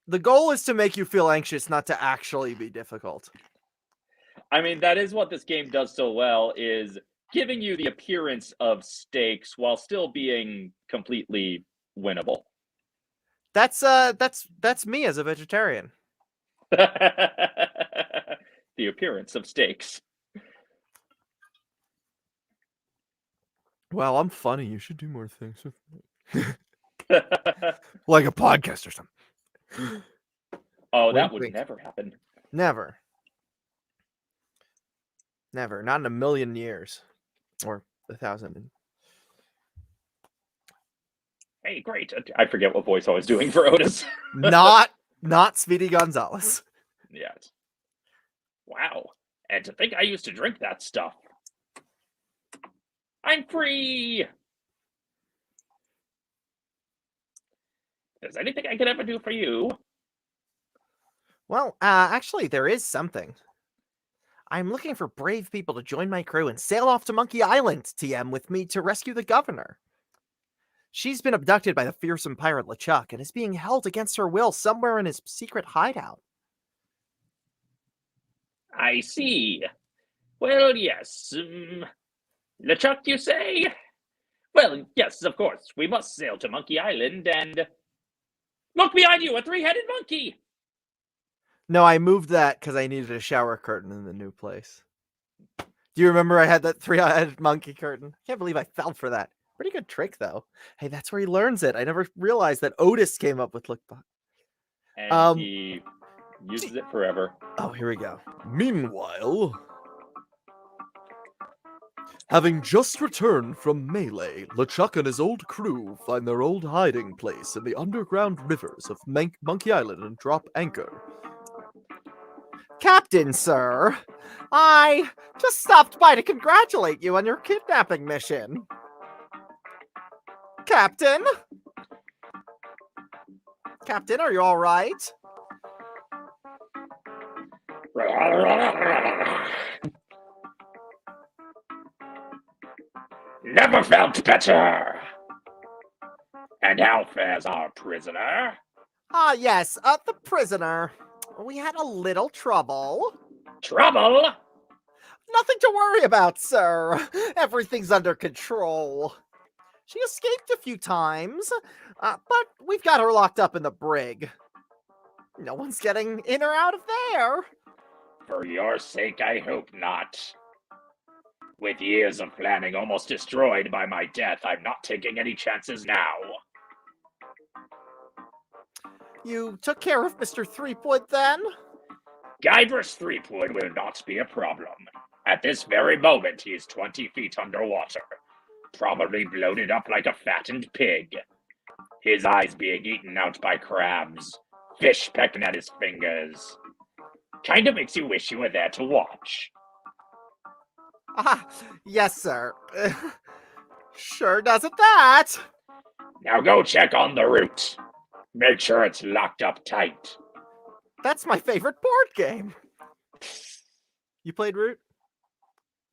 The goal is to make you feel anxious, not to actually be difficult. I mean, that is what this game does so well, is giving you the appearance of stakes while still being completely winnable. That's me as a vegetarian. The appearance of stakes. Well, I'm funny. You should do more things with me. Like a podcast or something. Oh, that would never happen. Never. Never. Not in a million years. Or 1,000. Hey, great. I forget what voice I was doing for Otis. Not Speedy Gonzalez. Yes. Wow. And to think I used to drink that stuff. I'm free! If there's anything I could ever do for you. Well, actually, there is something. I'm looking for brave people to join my crew and sail off to Monkey Island, TM, with me to rescue the governor. She's been abducted by the fearsome pirate LeChuck and is being held against her will somewhere in his secret hideout. I see. Well, yes. LeChuck, you say? Well, yes, of course. We must sail to Monkey Island and... Look behind you, a three-headed monkey! No, I moved that because I needed a shower curtain in the new place. Do you remember I had that three-headed monkey curtain? I can't believe I fell for that. Pretty good trick, though. Hey, that's where he learns it. I never realized that Otis came up with look. And he uses it forever. Oh, here we go. Meanwhile, having just returned from Melee, LeChuck and his old crew find their old hiding place in the underground rivers of Monkey Island and drop anchor. Captain, sir, I just stopped by to congratulate you on your kidnapping mission. Captain? Captain, are you all right? Never felt better. And how fares our prisoner? Ah, yes, the prisoner. We had a little trouble. Trouble? Nothing to worry about, sir. Everything's under control. She escaped a few times, but we've got her locked up in the brig. No one's getting in or out of there. For your sake, I hope not. With years of planning almost destroyed by my death, I'm not taking any chances now. You took care of Mr. 3-Point then? Guybrush Threepwood will not be a problem. At this very moment, he is 20 feet underwater, probably bloated up like a fattened pig. His eyes being eaten out by crabs, fish pecking at his fingers. Kinda makes you wish you were there to watch. Ah, yes, sir. Sure does it that. Now go check on the root. Make sure it's locked up tight. That's my favorite board game. You played Root?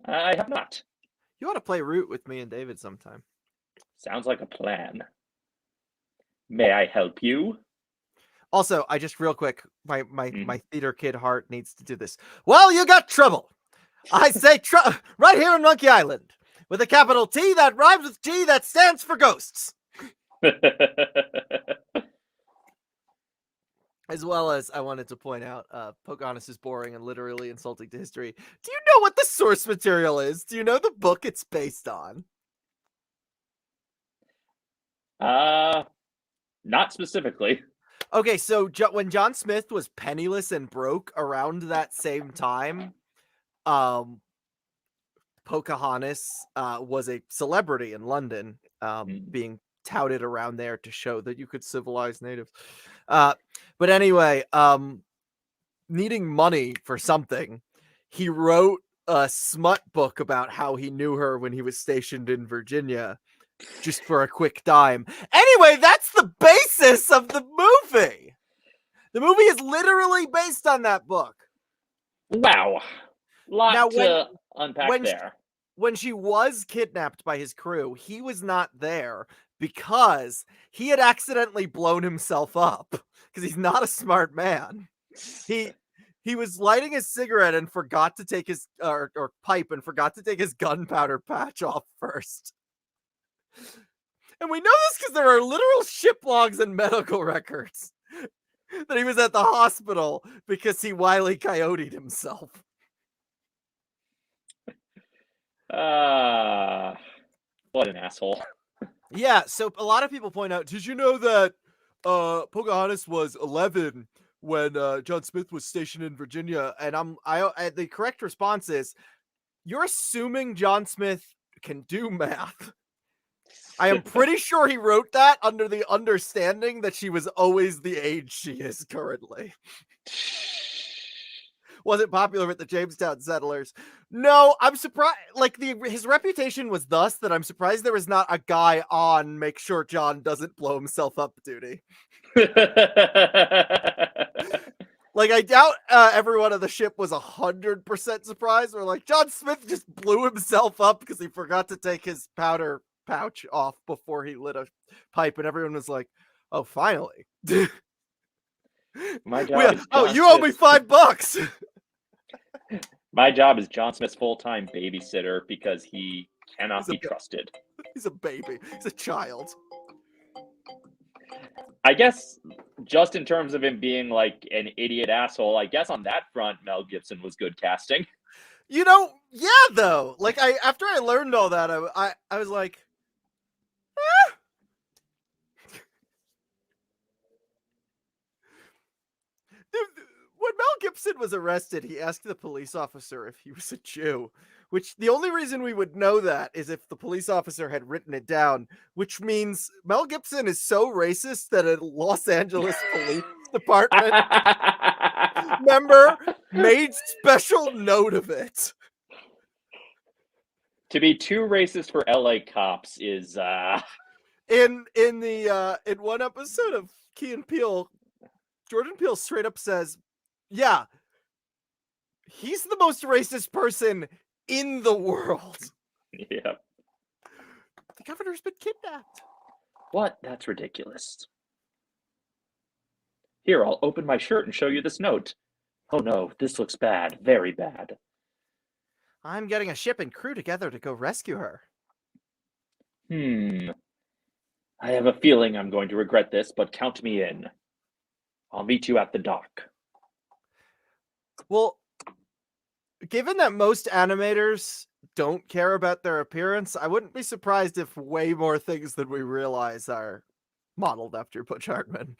I have not. You ought to play Root with me and David sometime. Sounds like a plan. May I help you? Also, I just real quick, my theater kid heart needs to do this. Well, you got trouble. I say right here in Monkey Island, with a capital T that rhymes with G that stands for ghosts. As well as I wanted to point out, Pocahontas is boring and literally insulting to history. Do you know what the source material is? Do you know the book it's based on? Not specifically. Okay, so when John Smith was penniless and broke around that same time, Pocahontas was a celebrity in London, being touted around there to show that you could civilize natives. But anyway, needing money for something, he wrote a smut book about how he knew her when he was stationed in Virginia, just for a quick dime. Anyway, that's the basis of the movie. The movie is literally based on that book. Wow. Lot to unpack there. When she was kidnapped by his crew, he was not there because he had accidentally blown himself up because he's not a smart man. He was lighting his cigarette and forgot to take his or pipe and forgot to take his gunpowder patch off first. And we know this because there are literal ship logs and medical records that he was at the hospital because he Wile E. Coyote'd himself. What an asshole. Yeah, so a lot of people point out, did you know that Pocahontas was 11 when John Smith was stationed in Virginia? And the correct response is, you're assuming John Smith can do math. I am pretty sure he wrote that under the understanding that she was always the age she is currently. Wasn't popular with the Jamestown settlers. No, I'm surprised. Like his reputation was thus that I'm surprised there was not a guy on make sure John doesn't blow himself up duty. Like I doubt everyone on the ship was 100% surprised. Or like John Smith just blew himself up because he forgot to take his powder pouch off before he lit a pipe, and everyone was like, "Oh, finally." My job is you owe me $5. My job is John Smith's full-time babysitter because he cannot be trusted. He's a baby. He's a child. I guess just in terms of him being like an idiot asshole, I guess on that front, Mel Gibson was good casting. You know, yeah, though. Like after I learned all that, I was like, When Mel Gibson was arrested, he asked the police officer if he was a Jew, which the only reason we would know that is if the police officer had written it down, which means Mel Gibson is so racist that a Los Angeles police department member made special note of it. To be too racist for LA cops is in one episode of Key and Peele, Jordan Peele straight up says, yeah, he's the most racist person in the world. Yeah. The governor's been kidnapped. What? That's ridiculous. Here, I'll open my shirt and show you this note. Oh no, this looks bad. Very bad. I'm getting a ship and crew together to go rescue her. I have a feeling I'm going to regret this, but count me in. I'll meet you at the dock. Well, given that most animators don't care about their appearance, I wouldn't be surprised if way more things than we realize are modeled after Butch Hartman.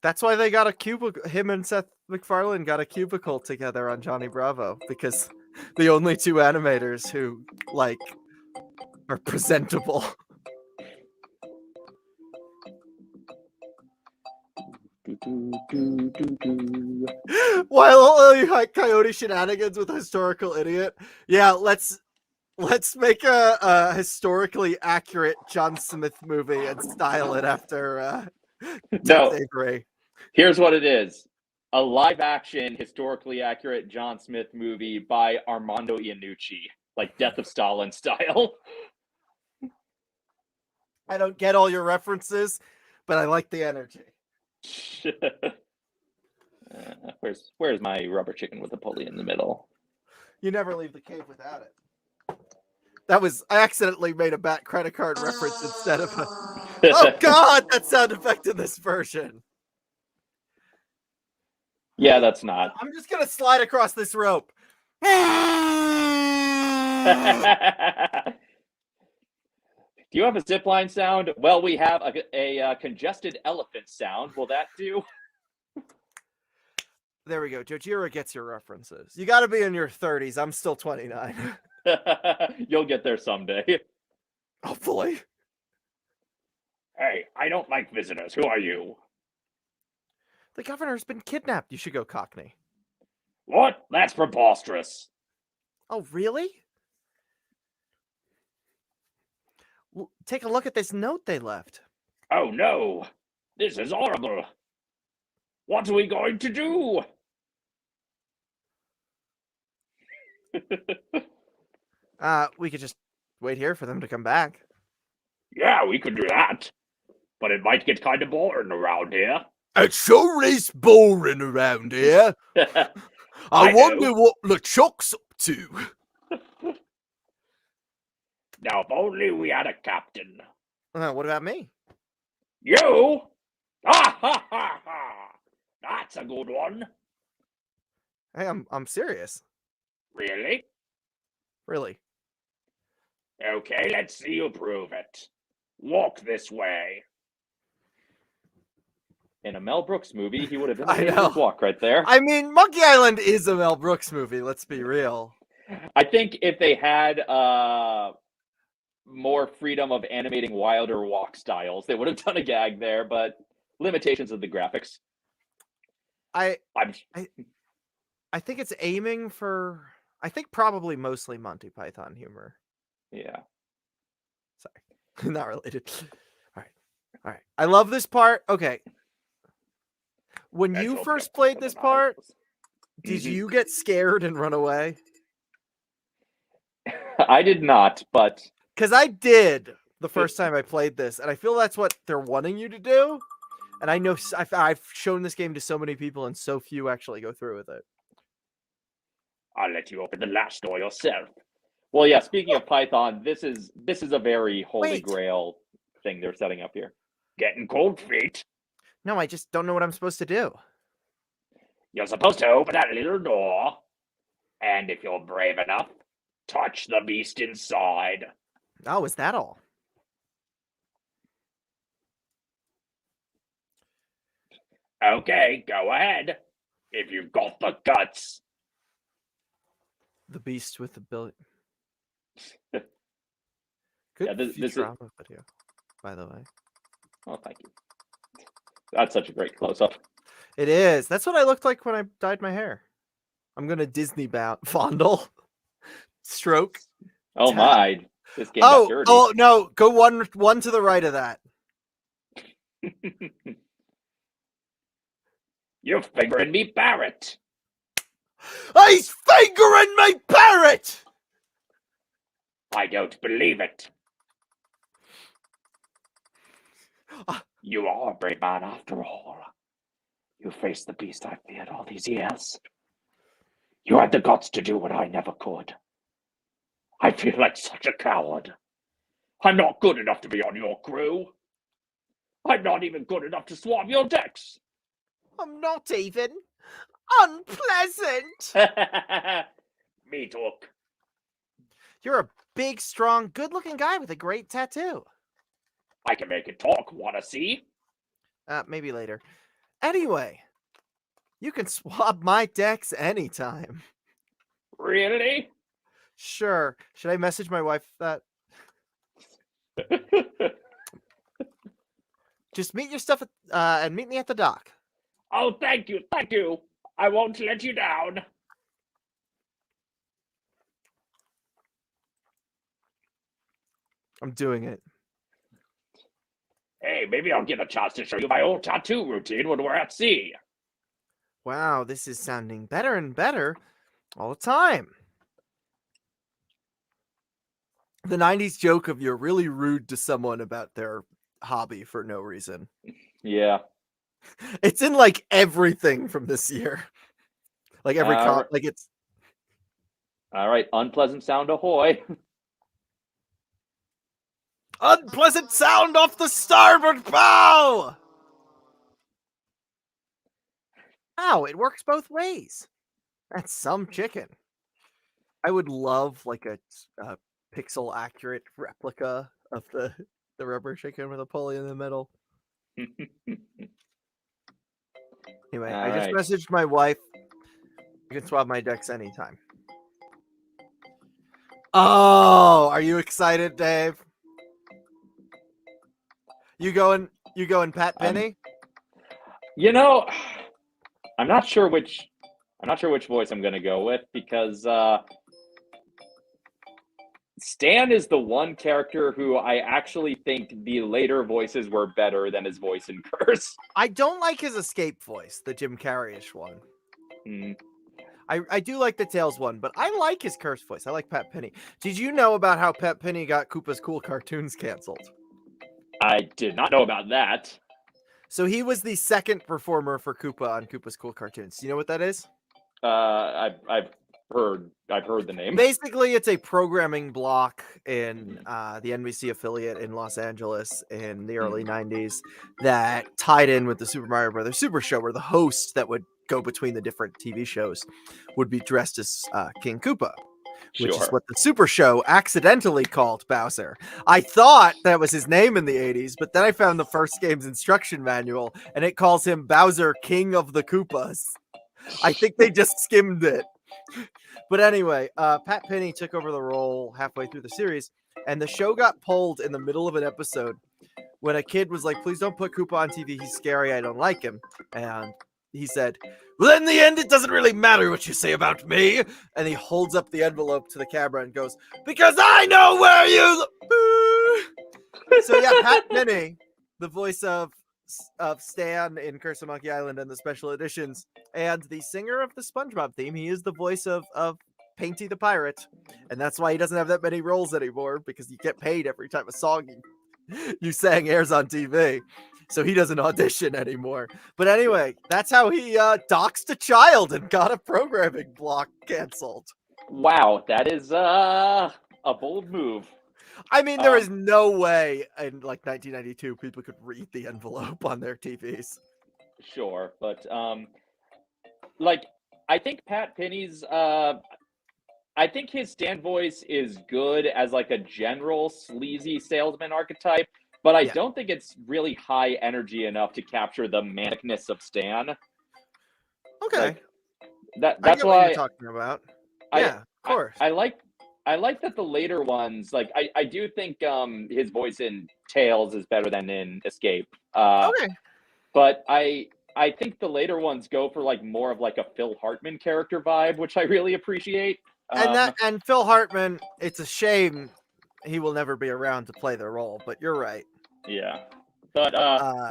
That's why they got a cubicle. Him and Seth MacFarlane got a cubicle together on Johnny Bravo, because the only two animators who like are presentable. Wild Coyote shenanigans with a historical idiot. Yeah, let's make a historically accurate John Smith movie and style it after No, Avery. Here's what it is. A live-action, historically accurate John Smith movie by Armando Iannucci, like Death of Stalin style. I don't get all your references, but I like the energy. Where's my rubber chicken with a pulley in the middle? You never leave the cave without it. I accidentally made a Bat credit card reference instead of a... Oh God, that sound effect in this version. Yeah, that's not. I'm just gonna slide across this rope. Do you have a zipline sound? Well, we have a congested elephant sound. Will that do? There we go. Jojiro gets your references. You got to be in your 30s. I'm still 29. You'll get there someday. Hopefully. Hey, I don't like visitors. Who are you? The governor's been kidnapped. You should go Cockney. What? That's preposterous. Oh, really? Take a look at this note they left. Oh, no. This is horrible. What are we going to do? We could just wait here for them to come back. Yeah, we could do that. But it might get kind of boring around here. It sure is boring around here. I wonder what LeChuck's up to. Now, if only we had a captain. What about me? You? Ha ha ha ha! That's a good one. Hey, I'm serious. Really? Really. Okay, let's see you prove it. Walk this way. In a Mel Brooks movie, he would have been able to walk right there. I mean, Monkey Island is a Mel Brooks movie, let's be real. I think if they had more freedom of animating wilder walk styles, they would have done a gag there, but limitations of the graphics. I think it's aiming for, I think probably mostly Monty Python humor. Yeah. Sorry. Not related. All right. I love this part. Okay. When you first played this part, did you get scared and run away? I did not, but... Because I did the first time I played this, and I feel that's what they're wanting you to do. And I know I've shown this game to so many people, and so few actually go through with it. I'll let you open the latch door yourself. Well, yeah, speaking of Python, this is a very holy grail thing they're setting up here. Getting cold feet? No, I just don't know what I'm supposed to do. You're supposed to open that little door, and if you're brave enough, touch the beast inside. Oh, is that all? Okay, go ahead. If you've got the guts. The beast with the billion. Good this Futurama video, by the way. Oh, thank you. That's such a great close-up. It is. That's what I looked like when I dyed my hair. I'm gonna Disney fondle. Stroke. Oh my. This game got dirty. Oh no, go one to the right of that. You're fingering me parrot. He's fingering me parrot! I don't believe it. You are a brave man after all. You faced the beast I feared all these years. You had the guts to do what I never could. I feel like such a coward. I'm not good enough to be on your crew. I'm not even good enough to swarm your decks. I'm not even. Unpleasant. Me too. You're a big, strong, good-looking guy with a great tattoo. I can make it talk. Wanna see? Maybe later. Anyway, you can swab my decks anytime. Really? Sure. Should I message my wife that? Just meet your stuff and meet me at the dock. Oh, thank you. I won't let you down. I'm doing it. Hey, maybe I'll get a chance to show you my old tattoo routine when we're at sea. Wow, this is sounding better and better all the time. The 90s joke of you're really rude to someone about their hobby for no reason. Yeah. It's in like everything from this year. Like every like it's all right. Unpleasant sound ahoy. unpleasant sound off the starboard bow. Ow, it works both ways. That's some chicken. I would love like a pixel accurate replica of the rubber chicken with a pulley in the middle. Anyway, I just messaged my wife. You can swab my decks anytime. Oh, are you excited, Dave? You going Pat Penny? You know, I'm not sure which voice I'm gonna go with because Stan is the one character who I actually think the later voices were better than his voice in Curse. I don't like his escape voice, the Jim Carrey-ish one. I do like the Tails one, but I like his Curse voice. I like Pat Penny. Did you know about how Pat Penny got Koopa's Cool Cartoons canceled? I did not know about that. So he was the second performer for Koopa on Koopa's Cool Cartoons. Do you know what that is? I've heard the name. Basically, it's a programming block in the NBC affiliate in Los Angeles in the early 90s that tied in with the Super Mario Brothers Super Show, where the host that would go between the different TV shows would be dressed as King Koopa, which is what the Super Show accidentally called Bowser. I thought that was his name in the 80s, but then I found the first game's instruction manual, and it calls him Bowser, King of the Koopas. I think they just skimmed it. But anyway, Pat Penny took over the role halfway through the series, and the show got pulled in the middle of an episode when a kid was like, please don't put Koopa on TV. He's scary. I don't like him. And he said, well, in the end, it doesn't really matter what you say about me. And he holds up the envelope to the camera and goes, because I know where you... So yeah, Pat Penny, the voice of Stan in Curse of Monkey Island and the special editions, and the singer of the SpongeBob theme. He is the voice of Painty the Pirate, and that's why he doesn't have that many roles anymore, because you get paid every time a song you sang airs on TV, so he doesn't audition anymore. But anyway, that's how he doxed a child and got a programming block canceled. Wow, that is a bold move. I mean, there is no way in like 1992 people could read the envelope on their TVs. Sure, but like I think Pat Penny's I think his Stan voice is good as like a general sleazy salesman archetype, but I don't think it's really high energy enough to capture the manicness of Stan. Okay, that's I get why what you're talking about. Yeah, of course. I like that the later ones, like I do think his voice in Tails is better than in Escape. Okay. But I think the later ones go for like more of like a Phil Hartman character vibe, which I really appreciate. And Phil Hartman, it's a shame he will never be around to play the role, but you're right. Yeah. But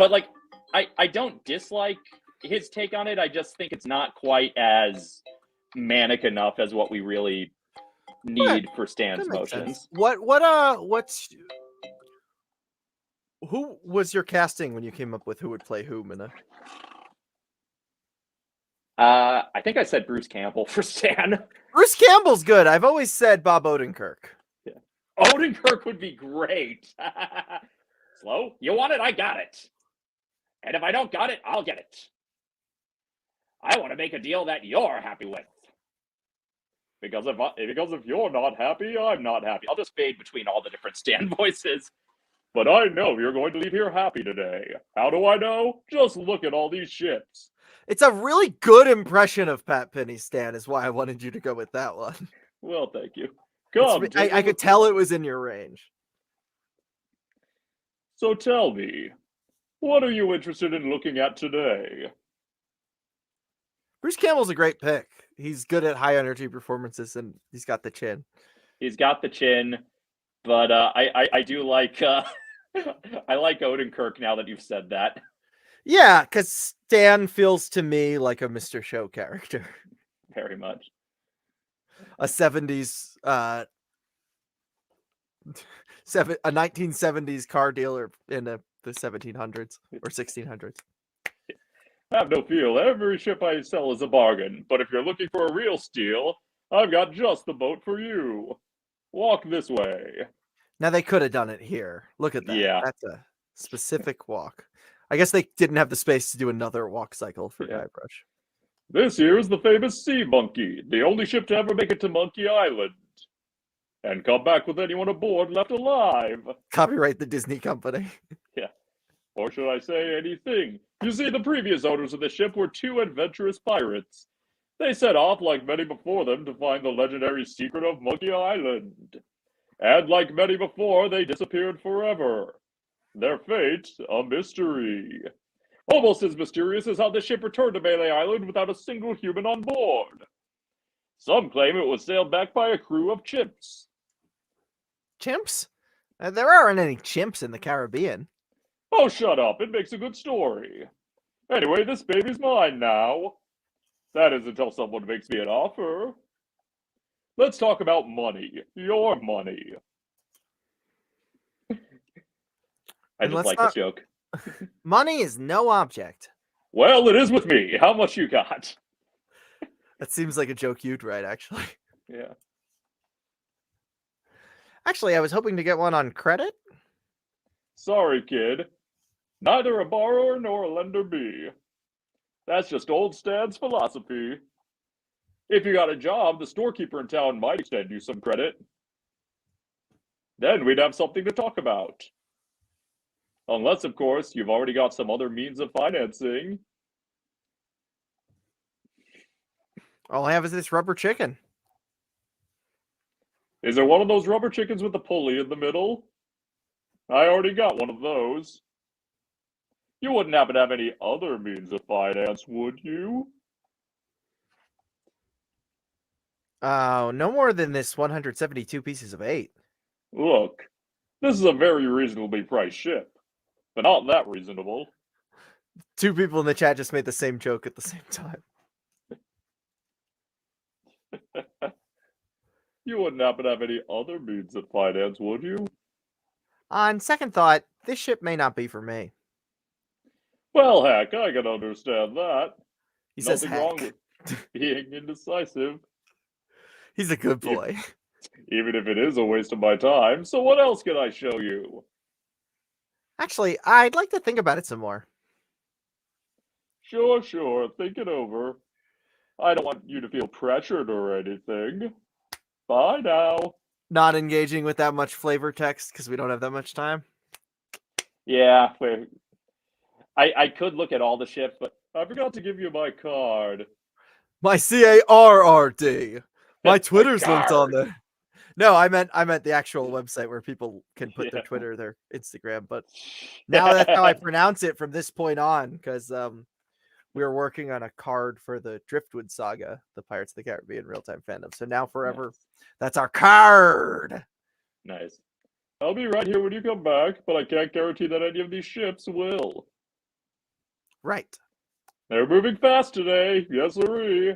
like I don't dislike his take on it. I just think it's not quite as manic enough as what we really need for Stan's motions. Who was your casting when you came up with who would play who, Mina? I think I said Bruce Campbell for Stan. Bruce Campbell's good. I've always said Bob Odenkirk. Yeah. Odenkirk would be great. Slow? You want it? I got it. And if I don't got it, I'll get it. I want to make a deal that you're happy with. Because if you're not happy, I'm not happy. I'll just fade between all the different Stan voices. But I know you're going to leave here happy today. How do I know? Just look at all these ships. It's a really good impression of Pat Penny, Stan, is why I wanted you to go with that one. Well, thank you. Come, I could tell it was in your range. So tell me, what are you interested in looking at today? Bruce Campbell's a great pick. He's good at high energy performances, and he's got the chin. He's got the chin, but I do like I like Odenkirk now that you've said that. Yeah, because Stan feels to me like a Mr. Show character. Very much. A 70s a 1970s car dealer in the 1700s or 1600s. Have no fear, every ship I sell is a bargain, but if you're looking for a real steal, I've got just the boat for you. Walk this way. Now they could have done it here. Look at that. Yeah. That's a specific walk. I guess they didn't have the space to do another walk cycle for Guybrush. This here is the famous Sea Monkey, the only ship to ever make it to Monkey Island. And come back with anyone aboard left alive. Copyright the Disney company. Yeah. Or should I say anything? You see, the previous owners of the ship were two adventurous pirates. They set off, like many before them, to find the legendary secret of Monkey Island. And like many before, they disappeared forever. Their fate, a mystery. Almost as mysterious as how the ship returned to Melee Island without a single human on board. Some claim it was sailed back by a crew of chimps. Chimps? There aren't any chimps in the Caribbean. Oh, shut up. It makes a good story. Anyway, this baby's mine now. That is until someone makes me an offer. Let's talk about money. Your money. I just like this joke. Money is no object. Well, it is with me. How much you got? That seems like a joke you'd write, actually. Yeah. Actually, I was hoping to get one on credit. Sorry, kid. Neither a borrower nor a lender be. That's just old Stan's philosophy. If you got a job, the storekeeper in town might extend you some credit. Then we'd have something to talk about. Unless, of course, you've already got some other means of financing. All I have is this rubber chicken. Is it one of those rubber chickens with the pulley in the middle? I already got one of those. You wouldn't happen to have any other means of finance, would you? Oh, no more than this 172 pieces of 8. Look, this is a very reasonably priced ship, but not that reasonable. Two people in the chat just made the same joke at the same time. You wouldn't happen to have any other means of finance, would you? On second thought, this ship may not be for me. Well, heck, I can understand that. He says Nothing wrong with being indecisive. He's a good boy. Even if it is a waste of my time, so what else can I show you? Actually, I'd like to think about it some more. Sure, think it over. I don't want you to feel pressured or anything. Bye now. Not engaging with that much flavor text because we don't have that much time. Yeah, I could look at all the ships, but I forgot to give you my card. My CARRD. My Twitter's linked on there. No, I meant the actual website where people can put their Twitter, their Instagram. But now that's how I pronounce it from this point on, because we were working on a card for the Driftwood Saga, the Pirates of the Caribbean real-time fandom. So now forever, that's our card. Nice. I'll be right here when you come back, but I can't guarantee that any of these ships will. Right. They're moving fast today. Yes, sirree.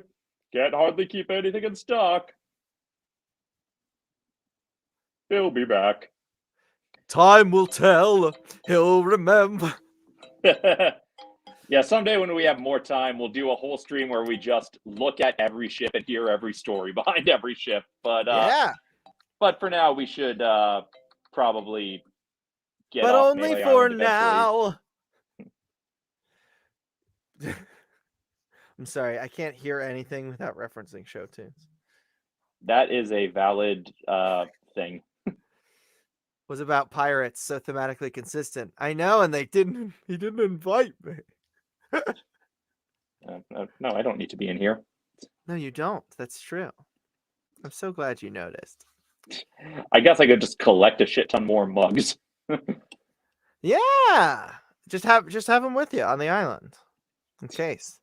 Can't hardly keep anything in stock. He'll be back. Time will tell. He'll remember. Yeah, someday when we have more time, we'll do a whole stream where we just look at every ship and hear every story behind every ship. But but for now, we should probably get but off only Melee for Island eventually. now. I'm sorry, I can't hear anything without referencing show tunes. That is a valid thing. Was about pirates, so thematically consistent. I know, and he didn't invite me. No, I don't need to be in here. No, you don't. That's true. I'm so glad you noticed. I guess I could just collect a shit ton more mugs. Yeah, just have them with you on the island, in case.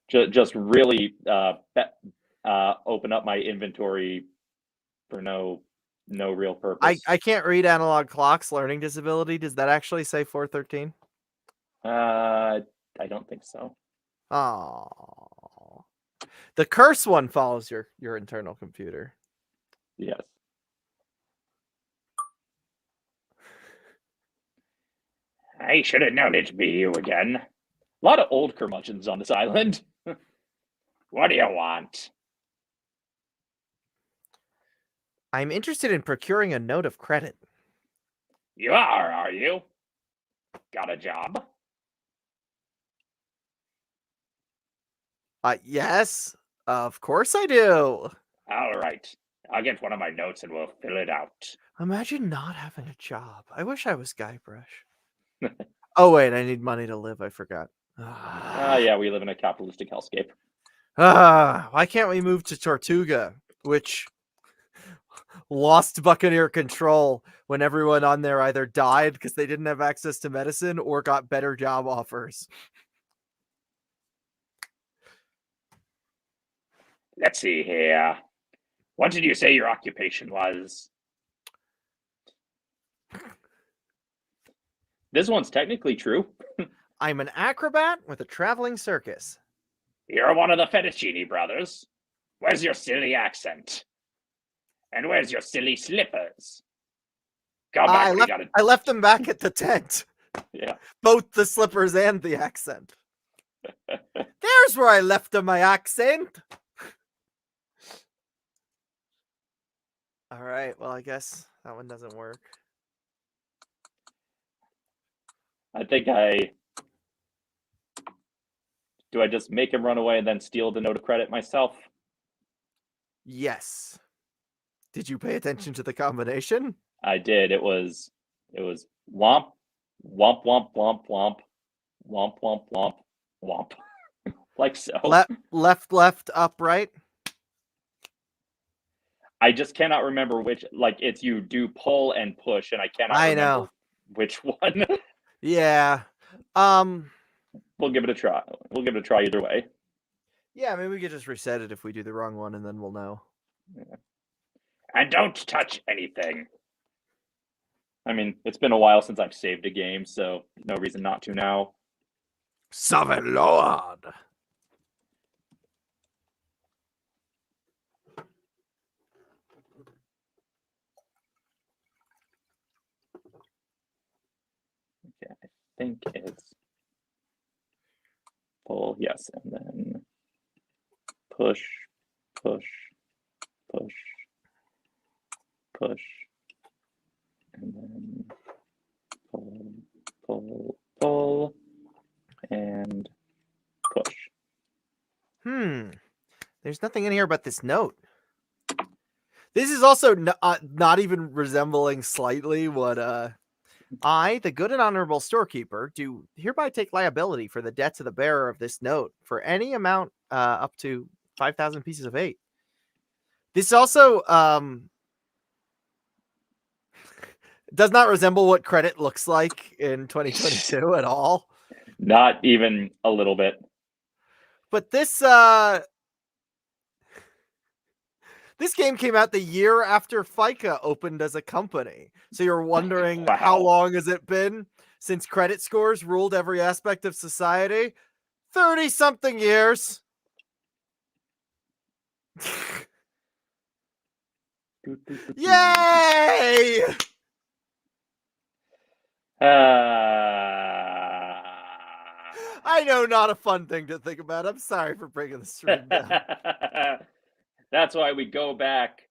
Just really open up my inventory for no real purpose. I can't read analog clocks. Learning disability. Does that actually say 413? I don't think so. Oh, the curse one follows your internal computer. Yes. I should have known it'd be you again. A lot of old curmudgeons on this island. What do you want? I'm interested in procuring a note of credit. You are you? Got a job? Yes, of course I do. All right. I'll get one of my notes and we'll fill it out. Imagine not having a job. I wish I was Guybrush. Oh, wait, I need money to live. I forgot. Yeah, we live in a capitalistic hellscape. Why can't we move to Tortuga, which lost Buccaneer control when everyone on there either died because they didn't have access to medicine or got better job offers? Let's see here. What did you say your occupation was? This one's technically true. I'm an acrobat with a traveling circus. You're one of the Fettuccini brothers. Where's your silly accent? And where's your silly slippers? Come back. I left them back at the tent. Yeah. Both the slippers and the accent. There's where I left them, my accent. All right. Well, I guess that one doesn't work. I think do I just make him run away and then steal the note of credit myself? Yes. Did you pay attention to the combination? I did. It was womp, womp, womp, womp, womp, womp, womp, womp, womp. Like so. Left, up, right. I just cannot remember which. Like it's you do pull and push, and I cannot remember which one. Yeah. We'll give it a try. We'll give it a try either way. Yeah, maybe we could just reset it if we do the wrong one, and then we'll know. Yeah. And don't touch anything. I mean, it's been a while since I've saved a game, so no reason not to now. Sovereign Lord. Okay, I think it's pull, yes, and then push, push, push, push, and then pull, pull, pull, and push. There's nothing in here about this note. This is also not even resembling slightly what I, the good and honorable storekeeper, do hereby take liability for the debts of the bearer of this note for any amount up to 5,000 pieces of 8. This also does not resemble what credit looks like in 2022 at all. Not even a little bit. But this this game came out the year after FICA opened as a company. So you're wondering how long has it been since credit scores ruled every aspect of society? 30-something years. Yay! I know, not a fun thing to think about. I'm sorry for breaking the stream down. That's why we go back.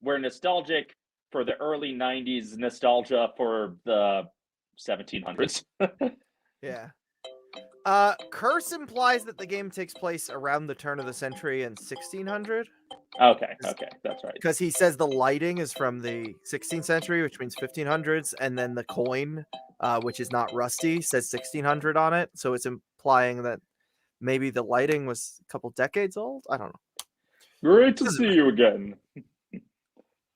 We're nostalgic for the early 90s, nostalgia for the 1700s. Yeah. Curse implies that the game takes place around the turn of the century in 1600. Okay, that's right. Because he says the lighting is from the 16th century, which means 1500s, and then the coin, which is not rusty, says 1600 on it. So it's implying that maybe the lighting was a couple decades old. I don't know. Great to see you again.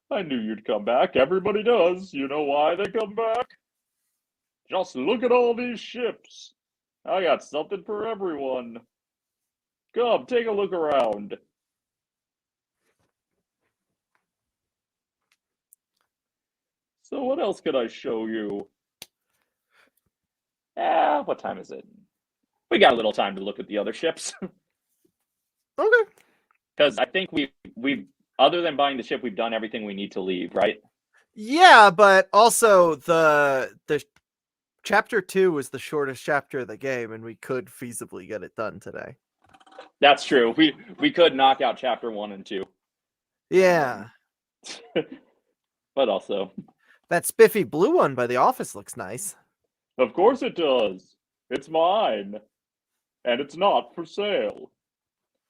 I knew you'd come back. Everybody does. You know why they come back? Just look at all these ships. I got something for everyone. Come, take a look around. So what else can I show you? What time is it? We got a little time to look at the other ships. Okay. Because I think we've other than buying the ship, we've done everything we need to leave, right? Yeah, but also the chapter 2 was the shortest chapter of the game, and we could feasibly get it done today. That's true. We could knock out chapter 1 and 2. Yeah. But also, that spiffy blue one by the office looks nice. Of course it does. It's mine. And it's not for sale.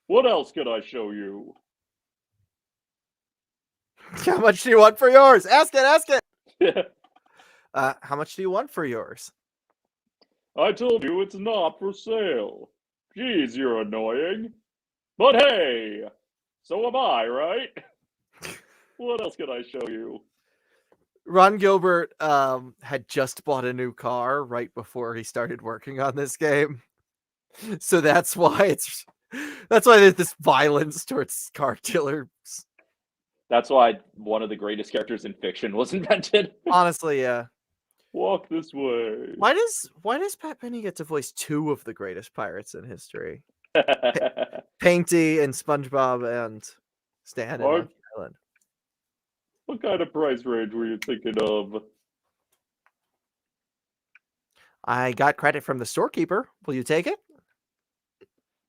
What else could I show you? How much do you want for yours? Ask it. How much do you want for yours? I told you it's not for sale. Geez, you're annoying. But hey, so am I, right? What else can I show you? Ron Gilbert had just bought a new car right before he started working on this game. So that's why there's this violence towards car dealers. That's why one of the greatest characters in fiction was invented. Honestly, yeah. Walk this way. Why does Pat Penny get to voice 2 of the greatest pirates in history? Painty and SpongeBob and Stan and Monkey Island. What kind of price range were you thinking of? I got credit from the storekeeper. Will you take it?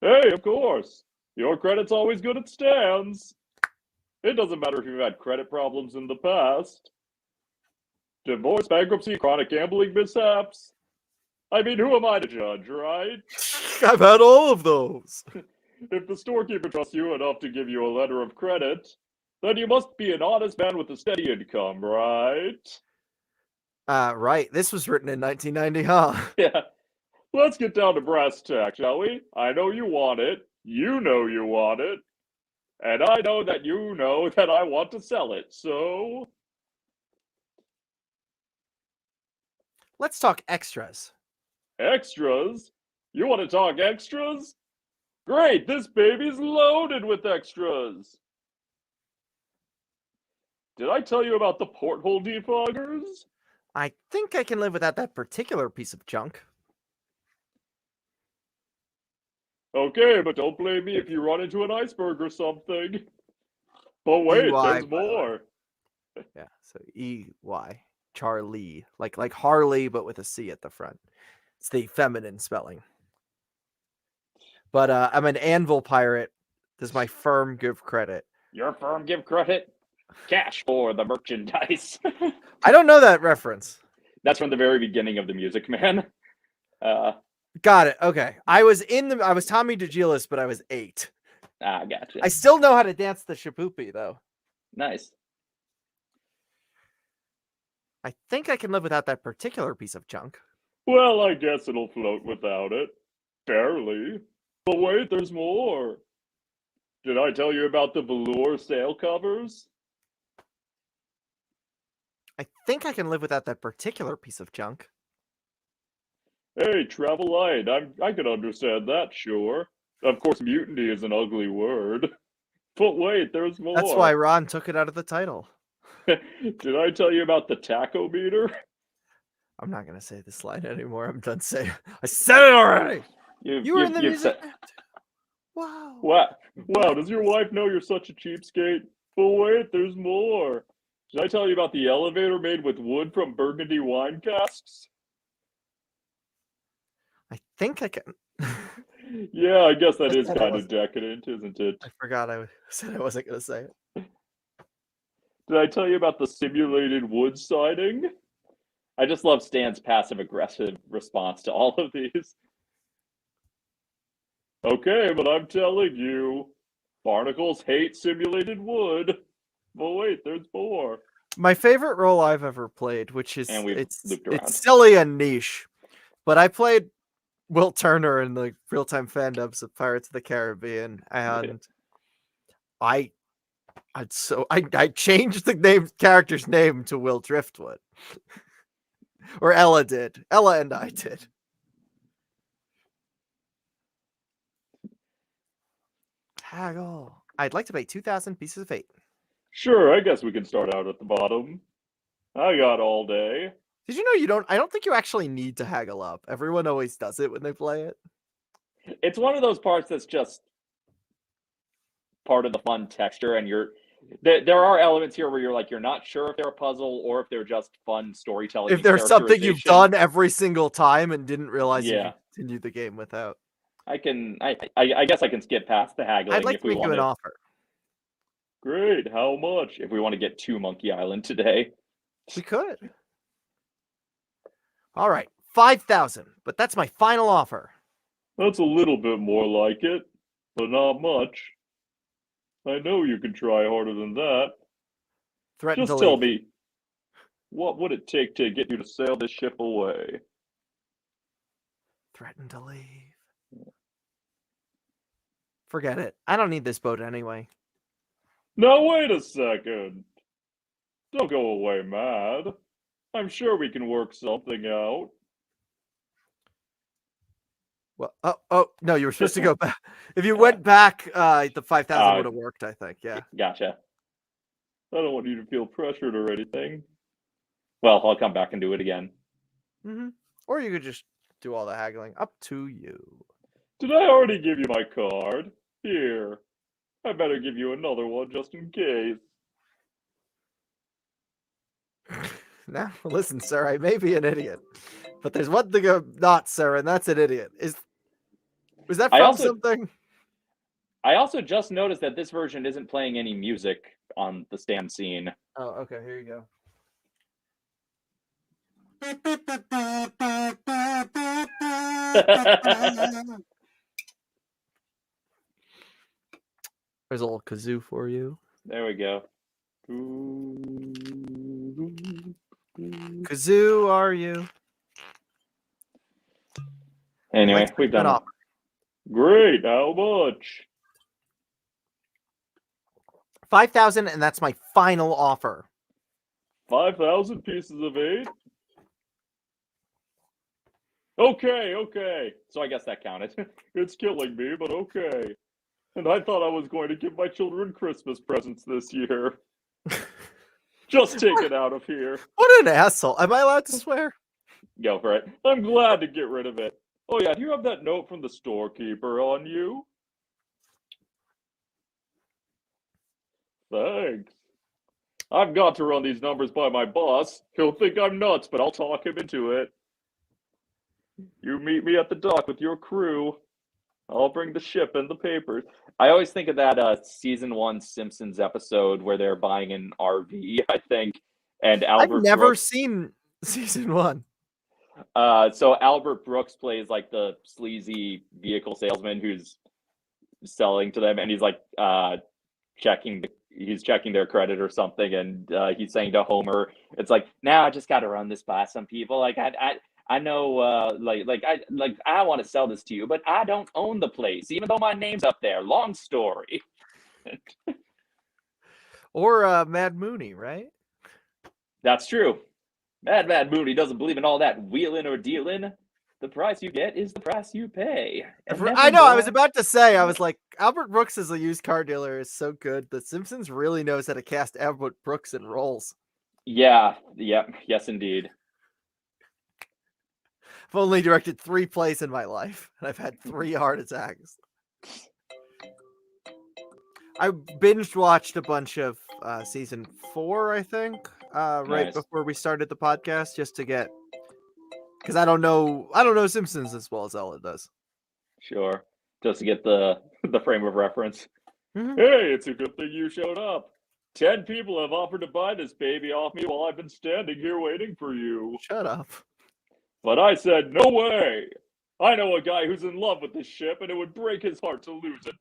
Hey, of course. Your credit's always good at Stan's. It doesn't matter if you've had credit problems in the past. Divorce, bankruptcy, chronic gambling mishaps. I mean, who am I to judge, right? I've had all of those. If the storekeeper trusts you enough to give you a letter of credit, then you must be an honest man with a steady income, right? Right. This was written in 1990, huh? Yeah. Let's get down to brass tacks, shall we? I know you want it. You know you want it. And I know that you know that I want to sell it, so... Let's talk extras. Extras? You want to talk extras? Great, this baby's loaded with extras! Did I tell you about the porthole defoggers? I think I can live without that particular piece of junk. Okay, but don't blame me if you run into an iceberg or something. But wait, there's more. Yeah, so E-Y. Charley. Like Harley, but with a C at the front. It's the feminine spelling. But I'm an anvil pirate. Does my firm give credit? Your firm give credit? Cash for the merchandise. I don't know that reference. That's from the very beginning of the Music Man. Got it. Okay. I was Tommy DeGillis, but I was 8. Gotcha. I still know how to dance the shapoopy, though. Nice. I think I can live without that particular piece of junk. Well, I guess it'll float without it. Barely. But wait, there's more. Did I tell you about the velour sail covers? I think I can live without that particular piece of junk. Hey, travel light. I can understand that, sure. Of course, mutiny is an ugly word. But wait, there's more. That's why Ron took it out of the title. Did I tell you about the tachometer? I'm not going to say this line anymore. I'm done saying I said it already. You were in the music. Wow. Wow, does your wife know you're such a cheapskate? But wait, there's more. Did I tell you about the elevator made with wood from Burgundy wine casks? I think I can. Yeah, I guess that is kind of decadent, isn't it? I forgot I said I wasn't going to say it. Did I tell you about the simulated wood siding? I just love Stan's passive-aggressive response to all of these. Okay, but I'm telling you, barnacles hate simulated wood. But wait, there's more. My favorite role I've ever played, which is And we've looped around. it's silly and niche, but I played Will Turner in the real-time fandoms of Pirates of the Caribbean, and I changed the character's name to Will Driftwood. Or Ella did. Ella and I did. Haggle. I'd like to pay 2,000 pieces of 8. Sure, I guess we can start out at the bottom. I got all day. Did you know I don't think you actually need to haggle up. Everyone always does it when they play it. It's one of those parts that's just part of the fun texture, and there are elements here where you're not sure if they're a puzzle or if they're just fun storytelling. If there's something you've done every single time and didn't realize you continued the game without. I guess I can skip past the haggling. I'd like to make you an offer. Great, how much? If we want to get to Monkey Island today. We could. All right, 5,000, but that's my final offer. That's a little bit more like it, but not much. I know you can try harder than that. Threaten Just to tell leave. me, what would it take to get you to sail this ship away? Threaten to leave. Forget it. I don't need this boat anyway. Now wait a second. Don't go away mad. I'm sure we can work something out. Well, oh no, you were supposed to go back. If you went back, the 5,000 would have worked, I think. Yeah. Gotcha. I don't want you to feel pressured or anything. Well, I'll come back and do it again. Mm-hmm. Or you could just do all the haggling. Up to you. Did I already give you my card? Here. I better give you another one just in case. Now, listen, sir, I may be an idiot, but there's one thing I'm not, sir, and that's an idiot. Was that from something? I also just noticed that this version isn't playing any music on the stand scene. Oh, okay, here you go. There's a little kazoo for you. There we go. Kazoo, are you? Anyway, we've done it. Great, how much? 5,000, and that's my final offer. 5,000 pieces of 8? Okay. So I guess that counted. It's killing me, but okay. And I thought I was going to give my children Christmas presents this year. Just take it out of here. What an asshole. Am I allowed to swear? Go for it. I'm glad to get rid of it. Oh yeah, do you have that note from the storekeeper on you? Thanks. I've got to run these numbers by my boss. He'll think I'm nuts, but I'll talk him into it. You meet me at the dock with your crew. I'll bring the ship and the papers. I always think of that season 1 Simpsons episode where they're buying an RV, I think. And Albert I've never seen season 1. So Albert Brooks plays like the sleazy vehicle salesman who's selling to them, and he's like checking their credit or something, and he's saying to Homer, it's like, now I just got to run this by some people. Like I know, I want to sell this to you, but I don't own the place, even though my name's up there. Long story. Or Mad Mooney, right? That's true. Mad Mooney doesn't believe in all that wheeling or dealing. The price you get is the price you pay. I know. I was about to say, I was like, Albert Brooks as a used car dealer is so good. The Simpsons really knows how to cast Albert Brooks in roles. Yeah. Yep. Yes, indeed. I've only directed 3 plays in my life, and I've had 3 heart attacks. I binge watched a bunch of season 4, I think, right before we started the podcast, just to get, because I don't know Simpsons as well as Ella does. Sure, just to get the frame of reference. Mm-hmm. Hey, it's a good thing you showed up. 10 people have offered to buy this baby off me while I've been standing here waiting for you. Shut up. But I said, no way. I know a guy who's in love with this ship, and it would break his heart to lose it.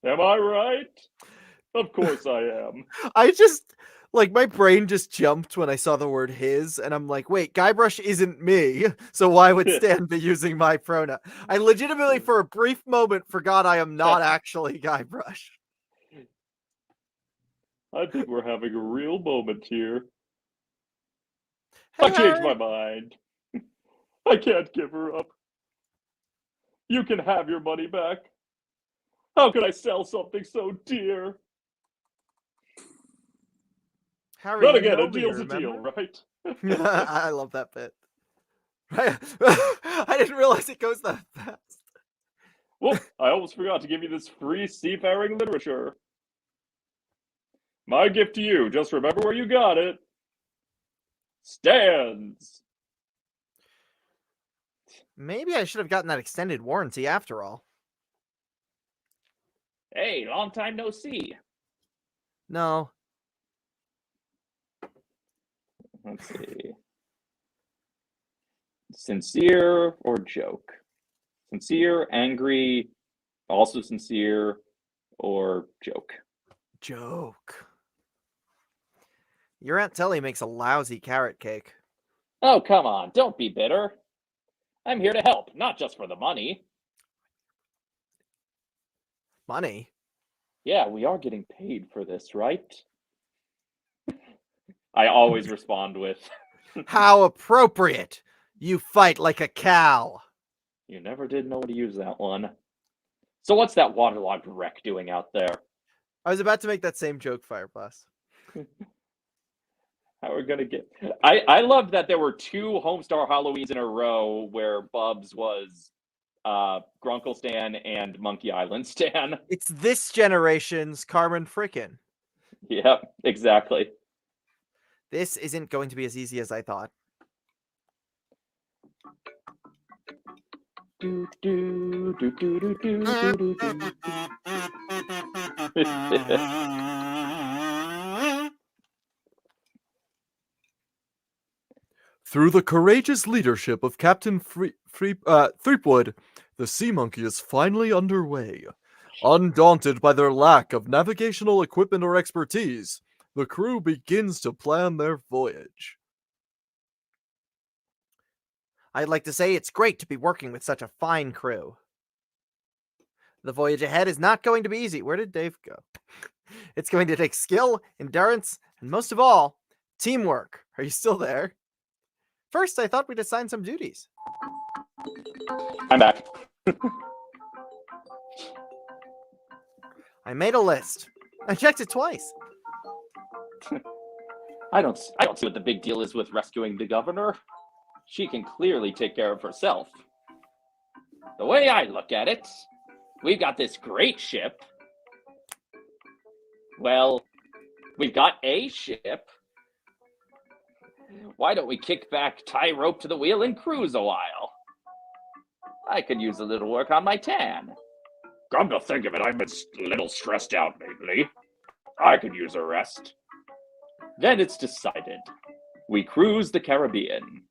Am I right? Of course I am. I just, like, my brain just jumped when I saw the word his, and I'm like, wait, Guybrush isn't me, so why would Stan be using my pronoun? I legitimately, for a brief moment, forgot I am not actually Guybrush. I think we're having a real moment here. Hey, I changed Harry. my mind. I can't give her up. You can have your money back. How could I sell something so dear? Harry, Then you again, know a me, deal's a deal, remember? right? I love that bit. I didn't realize it goes that fast. Whoop, I almost forgot to give you this free seafaring literature. My gift to you, just remember where you got it. Stands. Maybe I should have gotten that extended warranty after all. Hey, long time no see. No. Let's see. Sincere or joke? Sincere, angry, also sincere, or joke? Joke. Your Aunt Telly makes a lousy carrot cake. Oh, come on, don't be bitter. I'm here to help, not just for the money. Money? Yeah, we are getting paid for this, right? I always respond with, How appropriate! You fight like a cow. you never did know to use that one. So what's that waterlogged wreck doing out there? I was about to make that same joke, Fireblast. How we're gonna get... I loved that there were 2 Homestar Halloweens in a row where Bubs was Grunkle Stan and Monkey Island Stan. It's this generation's Carmen Frickin'. Yep, exactly. This isn't going to be as easy as I thought. Do, do, do, do, do, do, do, do, do. Through the courageous leadership of Captain Threepwood, the Sea Monkey is finally underway. Undaunted by their lack of navigational equipment or expertise, the crew begins to plan their voyage. I'd like to say it's great to be working with such a fine crew. The voyage ahead is not going to be easy. Where did Dave go? It's going to take skill, endurance, and most of all, teamwork. Are you still there? First, I thought we'd assign some duties. I'm back. I made a list. I checked it twice. I don't see what the big deal is with rescuing the governor. She can clearly take care of herself. The way I look at it, we've got this great ship. Well, we've got a ship. Why don't we kick back, tie rope to the wheel, and cruise a while? I could use a little work on my tan. Come to think of it, I'm a little stressed out lately. I could use a rest. Then it's decided. We cruise the Caribbean.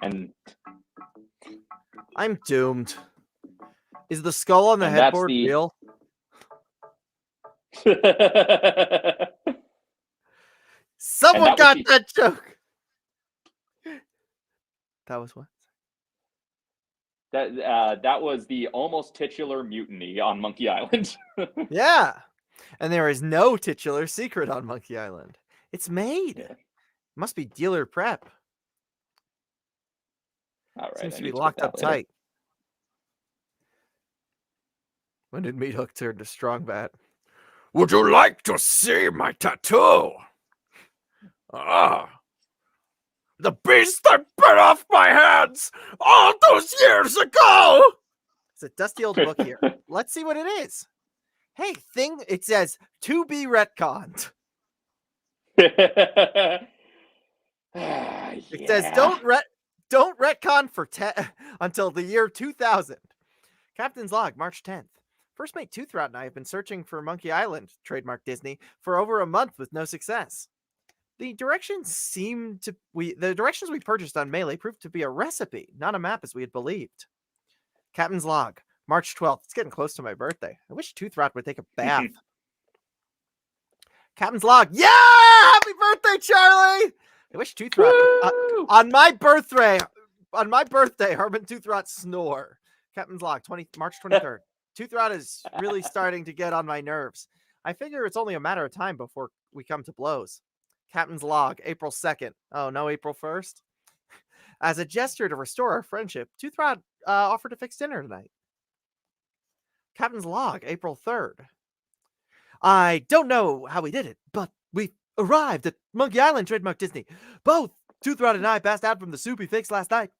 And I'm doomed. Is the skull on the And that's headboard the- real? Someone that was got the- that joke. That was what? that was the almost titular mutiny on Monkey Island. Yeah. And there is no titular secret on Monkey Island. It's made. Yeah. Must be dealer prep. All right, Seems I to need be to locked put up that later. tight. When did Meat Hook turn to Strongbat? Would you like to see my tattoo? Ah. The beast that bit off my hands all those years ago! It's a dusty old book here. Let's see what it is. Hey, it says to be retconned. It says don't retcon for until the year 2000. Captain's log, March 10th. First mate Toothrat and I have been searching for Monkey Island, trademark Disney, for over a month with no success. The directions we purchased on Melee proved to be a recipe, not a map as we had believed. Captain's log, March 12th. It's getting close to my birthday. I wish Toothrot would take a bath. Captain's log. Yeah! Happy birthday, Charley! I wish Toothrot on my birthday, Herman Toothrot snore. Captain's log, March 23rd. Toothrot is really starting to get on my nerves. I figure it's only a matter of time before we come to blows. Captain's log, April 2nd. Oh, no, April 1st? As a gesture to restore our friendship, Toothrot offered to fix dinner tonight. Captain's log, April 3rd. I don't know how we did it, but we arrived at Monkey Island, trademark Disney. Both Toothrot and I passed out from the soup he fixed last night.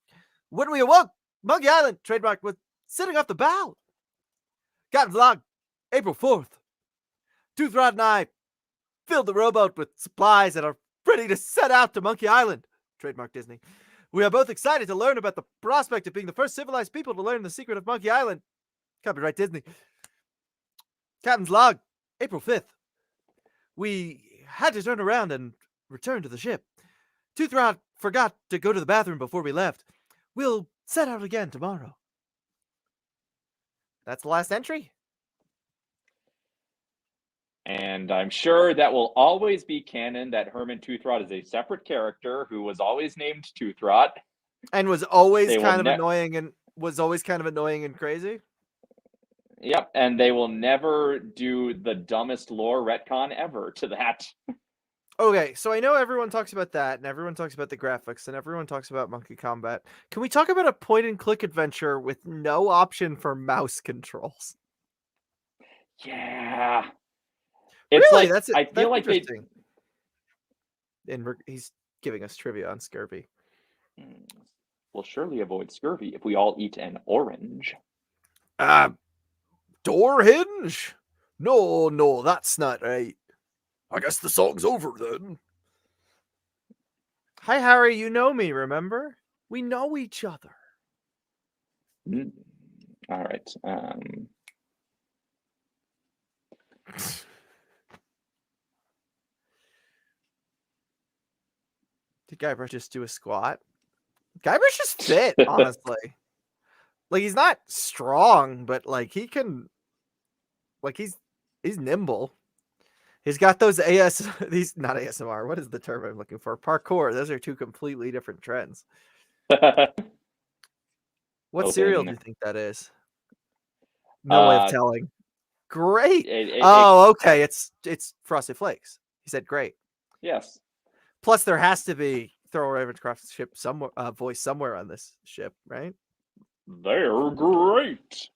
When we awoke, Monkey Island, trademark, was sitting off the bow. Captain's log, April 4th. Toothrot and I filled the rowboat with supplies and are ready to set out to Monkey Island, trademark Disney. We are both excited to learn about the prospect of being the first civilized people to learn the secret of Monkey Island. Copyright Disney. Captain's log, April 5th. We had to turn around and return to the ship. Toothrot forgot to go to the bathroom before we left. We'll set out again tomorrow. That's the last entry. And I'm sure that will always be canon that Herman Toothrot is a separate character who was always named Toothrot. And was always kind of annoying and crazy. Yep, and they will never do the dumbest lore retcon ever to that. Okay, so I know everyone talks about that, and everyone talks about the graphics, and everyone talks about monkey combat. Can we talk about a point-and-click adventure with no option for mouse controls? Yeah. It's really? like, I feel like they... And he's giving us trivia on scurvy. We'll surely avoid scurvy if we all eat an orange. Door hinge? No, that's not right. I guess the song's over then. Hi, Harry, you know me, remember? We know each other. All right. Did Guybrush just do a squat? Guybrush is fit, honestly. Like, he's not strong, but like he can, like he's nimble. He's got those not ASMR. What is the term I'm looking for? Parkour. Those are two completely different trends. What cereal do you think that is? No way of telling. Great. Okay. It's Frosted Flakes. He said great. Yes. Plus, there has to be Thurl Ravenscroft's ship somewhere, voice somewhere on this ship, right? They're great.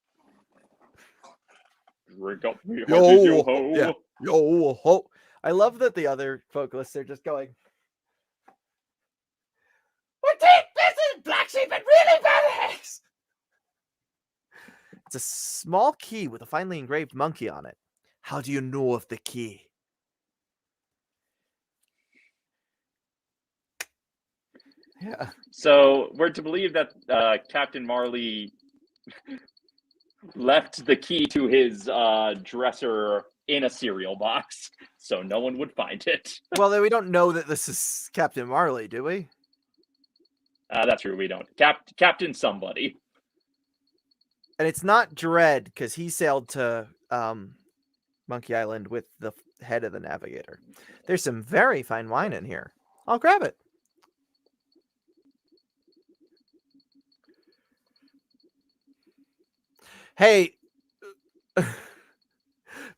Drink up me hearties, yo ho. Yeah. Yo ho. I love that the other vocalists are just going, we take this is Black Sheep and really badass. It's a small key with a finely engraved monkey on it. How do you know of the key? Yeah. So we're to believe that Captain Marley left the key to his dresser in a cereal box, so no one would find it. Well, then we don't know that this is Captain Marley, do we? That's true, we don't. Captain somebody. And it's not Dread, because he sailed to Monkey Island with the head of the navigator. There's some very fine wine in here. I'll grab it. Hey,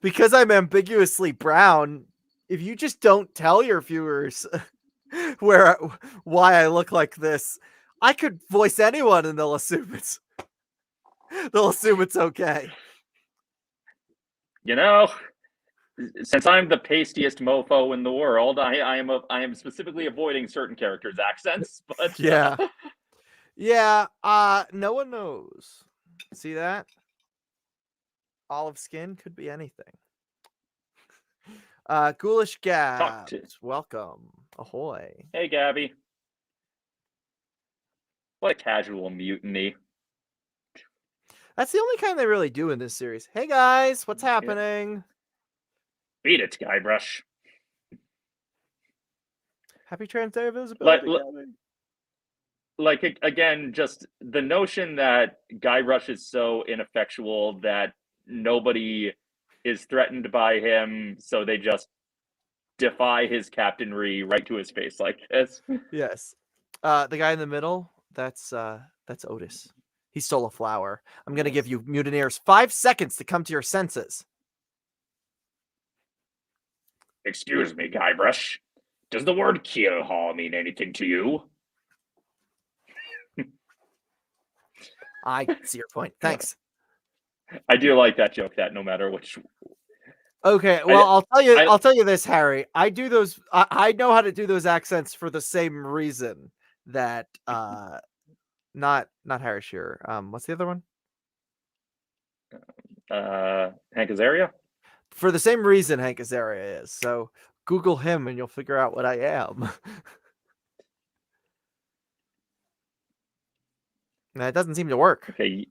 because I'm ambiguously brown, if you just don't tell your viewers why I look like this, I could voice anyone and they'll assume it's okay. You know, since I'm the pastiest mofo in the world, I am specifically avoiding certain characters' accents. But yeah. No one knows. See that? Olive skin could be anything. Ghoulish Gabs, welcome. Ahoy. Hey, Gabby. What a casual mutiny. That's the only kind they really do in this series. Hey, guys, what's happening? Beat it, Guybrush. Happy Trans Day of Visibility. Again, just the notion that Guybrush is so ineffectual that nobody is threatened by him, so they just defy his captainry right to his face like this. Yes. The guy in the middle, that's Otis. He stole a flower. I'm gonna give you mutineers 5 seconds to come to your senses. Excuse me, Guybrush. Does the word Keelhaul mean anything to you? I see your point. Thanks. I do like that joke. That no matter which. Okay, well, I'll tell you this, Harry. I do those. I know how to do those accents for the same reason that not Harry Shearer. What's the other one? Hank Azaria. For the same reason Hank Azaria is. So Google him and you'll figure out what I am. That doesn't seem to work. Okay,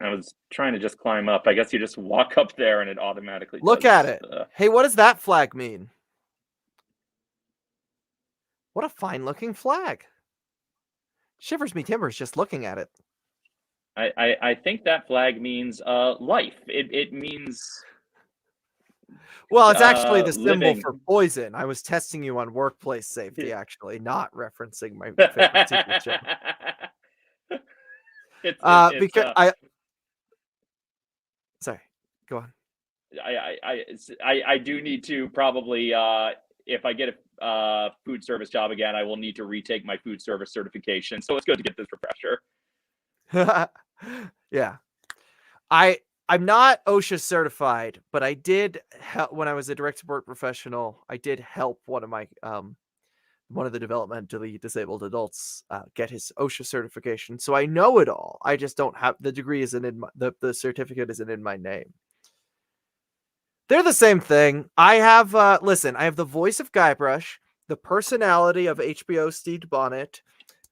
I was trying to just climb up. I guess you just walk up there and it automatically look does, at it. Hey, what does that flag mean? What a fine looking flag. Shivers me timbers just looking at it. I think that flag means life. It means. Well, it's actually the symbol living. for poison. I was testing you on workplace safety, actually, not referencing my favorite TV show. Sorry, go on. I do need to probably if I get a food service job again, I will need to retake my food service certification. So it's good to get this refresher. Yeah, I'm not OSHA certified, but I did help when I was a direct support professional. I did help one of my one of the developmentally disabled adults get his OSHA certification. So I know it all. I just don't have the degree isn't in the certificate isn't in my name. They're the same thing. I have listen, I have the voice of Guybrush, the personality of HBO Stede Bonnet,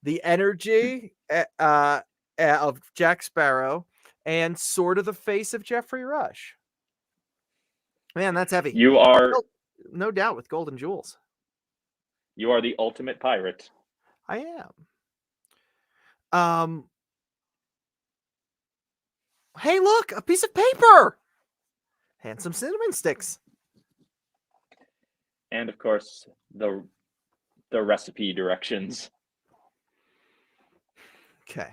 the energy of Jack Sparrow, and sort of the face of Jeffrey Rush. Man, that's heavy. You are no doubt with golden jewels. You are the ultimate pirate. I am. Hey, look, a piece of paper and some cinnamon sticks. And of course, the recipe directions. Okay.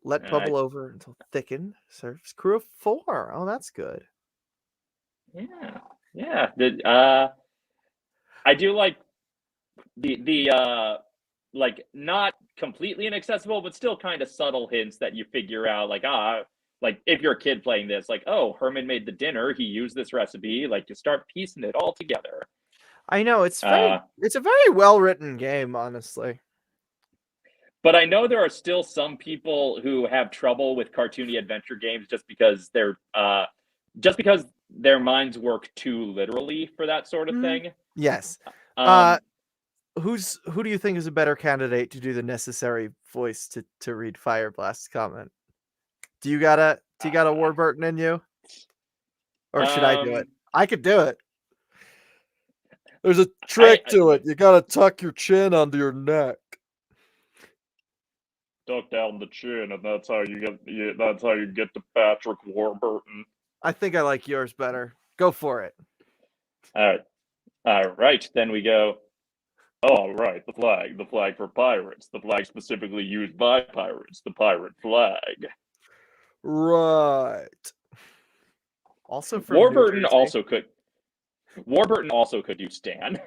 Let bubble over until thickened. Serves crew of 4. Oh, that's good. Yeah. I do like the like not completely inaccessible, but still kind of subtle hints that you figure out, like if you're a kid playing this, like, oh, Herman made the dinner, he used this recipe, like you start piecing it all together. I know it's a very well written game, honestly. But I know there are still some people who have trouble with cartoony adventure games just because their minds work too literally for that sort of thing. Yes. Who do you think is a better candidate to do the necessary voice to read Fireblast's comment? Do you got a Warburton in you? Or should I do it? I could do it. There's a trick to it. You gotta tuck your chin under your neck. Tuck down the chin, and that's how you get to Patrick Warburton. I think I like yours better. Go for it. All right. Then we go. All right, the flag for pirates, the flag specifically used by pirates, the pirate flag. Right. Also, Warburton also could do Stan.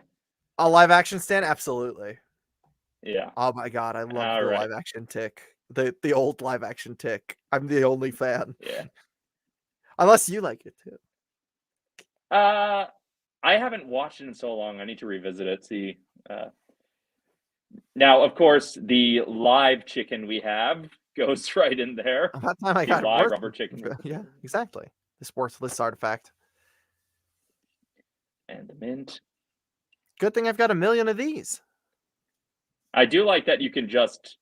A live action Stan, absolutely. Yeah. Oh my god, I love the live action Tick. The old live action Tick. I'm the only fan. Yeah. Unless you like it too. I haven't watched it in so long. I need to revisit it. See. Now, of course, the live chicken we have goes right in there. About time I got live rubber chicken. Yeah, exactly. This worthless artifact. And the mint. Good thing I've got a million of these. I do like that you can just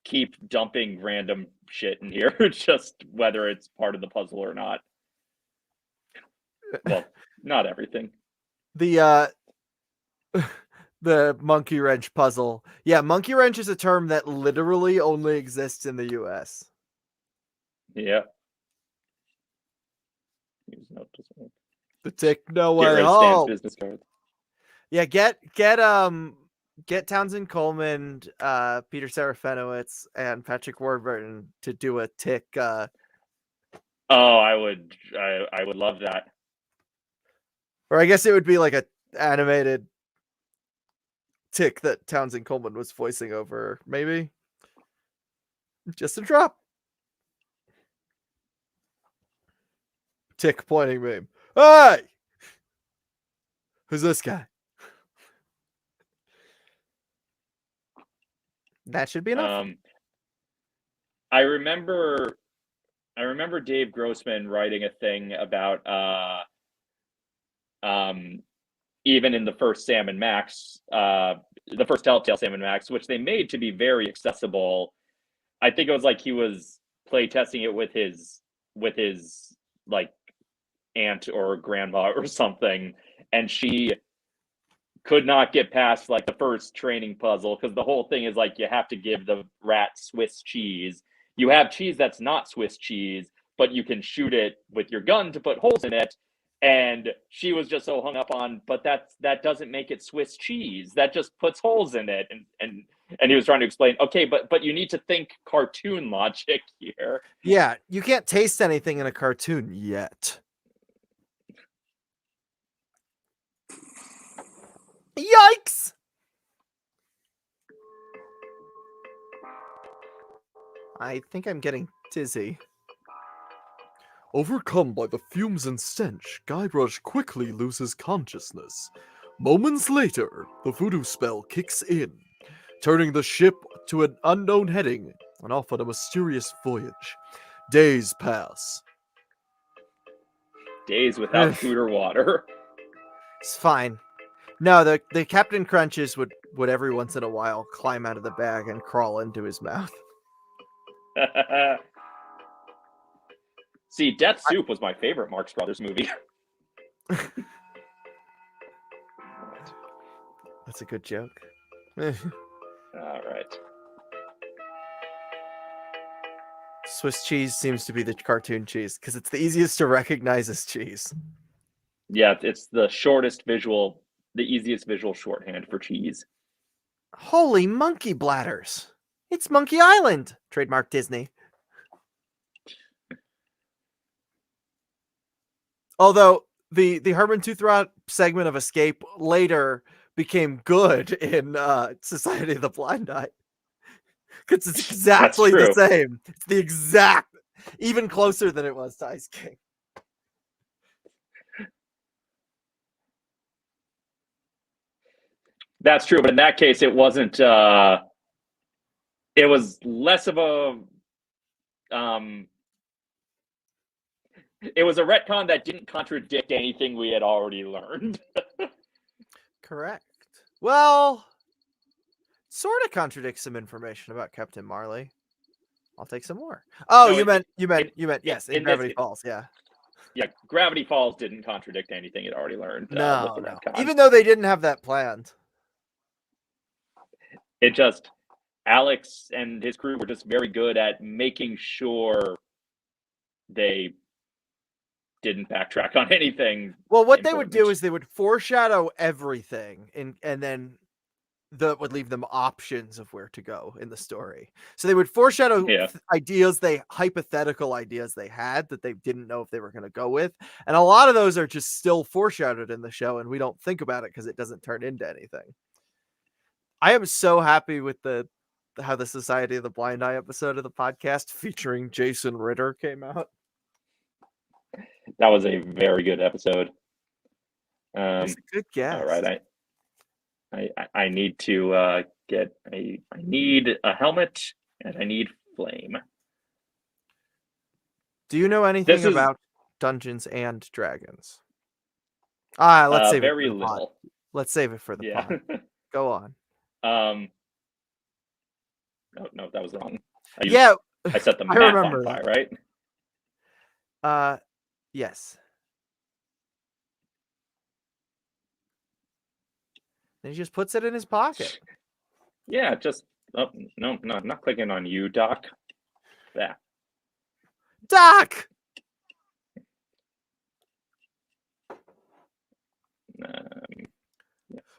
keep dumping random shit in here, just whether it's part of the puzzle or not. Well, not everything. The the monkey wrench puzzle. Yeah, monkey wrench is a term that literally only exists in the US. Yeah. Use note doesn't work. The tick no Get way rid of Stan's home. business cards. Yeah, get Townsend Coleman, Peter Serafinowicz, and Patrick Warburton to do a tick. Oh, I would love that. Or I guess it would be like a animated tick that Townsend Coleman was voicing over. Maybe just a drop. Tick pointing meme. Hey, who's this guy? That should be enough. I remember Dave Grossman writing a thing about even in the first Sam and Max, the first Telltale Sam and Max, which they made to be very accessible. I think it was like he was play testing it with his like aunt or grandma or something, and she could not get past like the first training puzzle because the whole thing is like you have to give the rat Swiss cheese. You have cheese that's not Swiss cheese, but you can shoot it with your gun to put holes in it. And she was just so hung up on, but that doesn't make it Swiss cheese. That just puts holes in it. And he was trying to explain, okay, but you need to think cartoon logic here. Yeah, you can't taste anything in a cartoon yet. Yikes! I think I'm getting dizzy. Overcome by the fumes and stench, Guybrush quickly loses consciousness. Moments later, the voodoo spell kicks in, turning the ship to an unknown heading and off on a mysterious voyage. Days pass. Days without food or water. It's fine. No, the Captain Crunches would every once in a while climb out of the bag and crawl into his mouth. See, Death Soup was my favorite Marx Brothers movie. That's a good joke. All right. Swiss cheese seems to be the cartoon cheese because it's the easiest to recognize as cheese. Yeah, it's the easiest visual shorthand for cheese. Holy monkey bladders! It's Monkey Island! Trademark Disney. Although the Herman Toothrot segment of Escape later became good in Society of the Blind Eye. Because it's exactly the same. It's the exact, even closer than it was to Ice King. That's true, but in that case, it wasn't. It was less of a. It was a retcon that didn't contradict anything we had already learned. Correct. Well, sort of contradicts some information about Captain Marley. I'll take some more. Oh, no, you meant yes, in Gravity Falls, yeah. Yeah, Gravity Falls didn't contradict anything you'd already learned. No. Even though they didn't have that planned. It just, Alex and his crew were just very good at making sure they didn't backtrack on anything. Well, what they would do is they would foreshadow everything, and then that would leave them options of where to go in the story. So they would foreshadow hypothetical ideas they had that they didn't know if they were going to go with. And a lot of those are just still foreshadowed in the show, and we don't think about it because it doesn't turn into anything. I am so happy with how the Society of the Blind Eye episode of the podcast featuring Jason Ritter came out. That was a very good episode. That's a good guess. All right, I need to I need a helmet and I need flame. Do you know anything about Dungeons and Dragons? Let's save very it for the little. pod. Let's save it for the pod. Go on. No, that was wrong. I set the map on fire, right? Yes. And he just puts it in his pocket. Yeah, just no, not clicking on you, Doc. Yeah. Doc!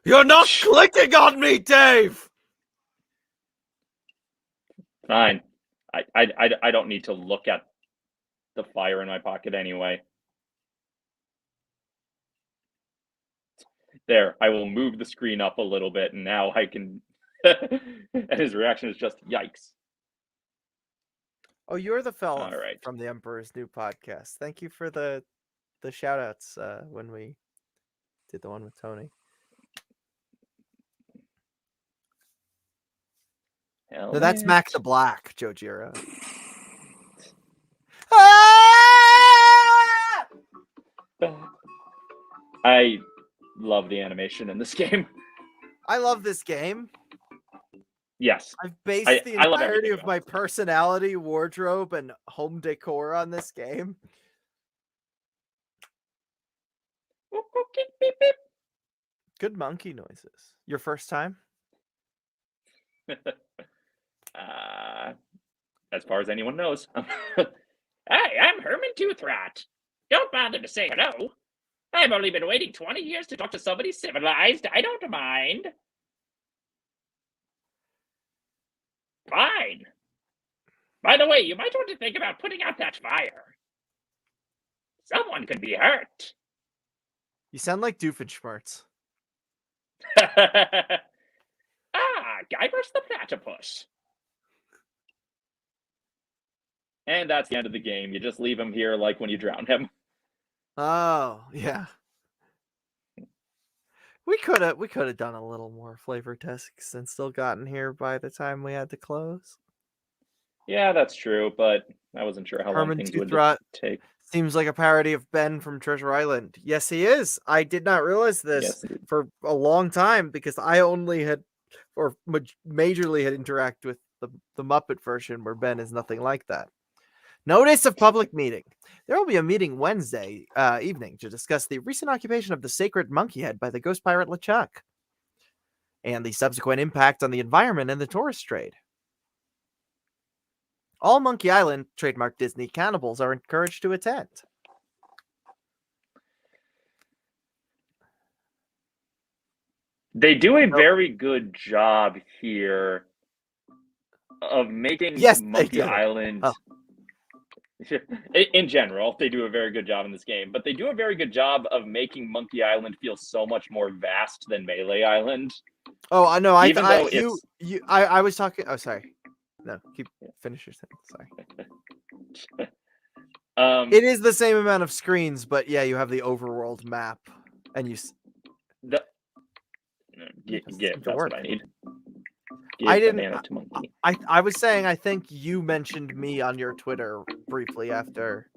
You're not clicking on me, Dave! Fine. I don't need to look at the fire in my pocket anyway. There, I will move the screen up a little bit, and now I can. And his reaction is just yikes. Oh, you're the fella All right. from the Emperor's New Podcast. Thank you for the shout outs when we did the one with Tony. No, that's Mac the Black, Joe Giro. I love the animation in this game. I love this game. Yes. I've based the I love entirety everything of my personality, wardrobe, and home decor on this game. Good monkey noises. Your first time? As far as anyone knows. Hi, I'm Herman Toothrot. Don't bother to say hello. I've only been waiting 20 years to talk to somebody civilized. I don't mind. Fine. By the way, you might want to think about putting out that fire. Someone could be hurt. You sound like Doofenshmirtz. Guybrush the Platypus. And that's the end of the game. You just leave him here like when you drown him. Oh, yeah. We could have done a little more flavor tests and still gotten here by the time we had to close. Yeah, that's true, but I wasn't sure how long Herman things Toothrot would take. Seems like a parody of Ben from Treasure Island. Yes, he is. I did not realize this for a long time because I only had, or majorly had interacted with the Muppet version where Ben is nothing like that. Notice of public meeting. There will be a meeting Wednesday evening to discuss the recent occupation of the sacred monkey head by the ghost pirate LeChuck and the subsequent impact on the environment and the tourist trade. All Monkey Island trademark Disney cannibals are encouraged to attend. They do a very good job here of making Monkey Island. Oh. In general, they do a very good job in this game, but they do a very good job of making Monkey Island feel so much more vast than Melee Island. Oh, I know. I was talking. Oh, sorry. No, finish your sentence. Sorry. It is the same amount of screens, but yeah, you have the overworld map, and you. That's what I need. I didn't. I was saying. I think you mentioned me on your Twitter briefly after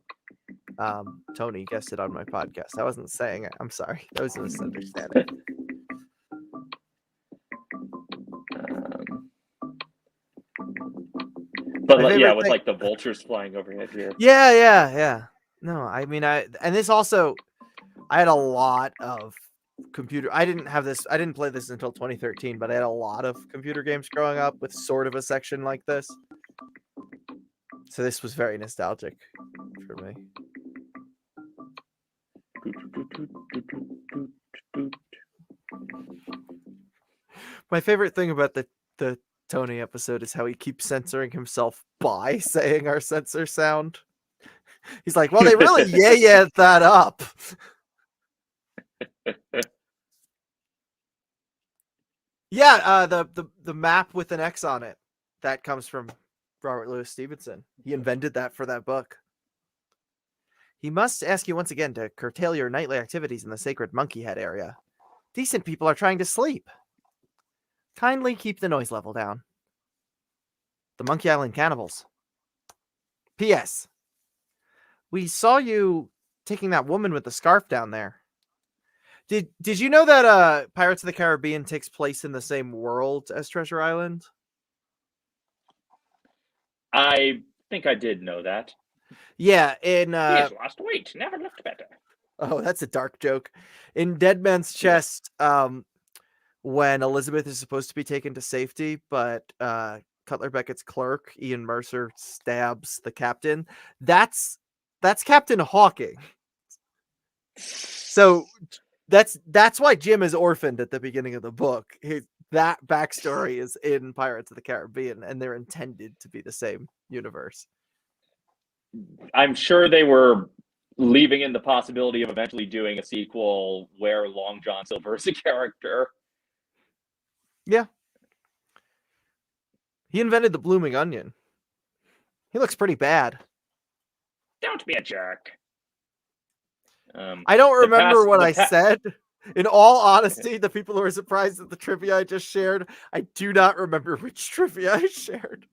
Tony guessed it on my podcast. I wasn't saying it. I'm sorry. That was a misunderstanding. But yeah, with like the vultures flying overhead here. Yeah. No, I mean, and this also, I had a lot of computer. I didn't play this until 2013, but I had a lot of computer games growing up with sort of a section like this. So this was very nostalgic for me. My favorite thing about the Tony episode is how he keeps censoring himself by saying our censor sound. He's like, well, they really yeah that up. Yeah, the map with an X on it. That comes from Robert Louis Stevenson. He invented that for that book. He must ask you once again to curtail your nightly activities in the sacred monkey head area. Decent people are trying to sleep. Kindly keep the noise level down. The Monkey Island Cannibals. P.S. We saw you taking that woman with the scarf down there. Did you know that Pirates of the Caribbean takes place in the same world as Treasure Island? I think I did know that. Yeah, in He's lost weight, never looked better. Oh, that's a dark joke. In Dead Man's Chest, when Elizabeth is supposed to be taken to safety, but Cutler Beckett's clerk, Ian Mercer, stabs the captain. That's Captain Hawking. So that's why Jim is orphaned at the beginning of the book. That backstory is in Pirates of the Caribbean, and they're intended to be the same universe. I'm sure they were leaving in the possibility of eventually doing a sequel where Long John Silver is a character. Yeah. He invented the blooming onion. He looks pretty bad. Don't be a jerk. I don't remember what I said. In all honesty, the people who are surprised at the trivia I just shared, I do not remember which trivia I shared.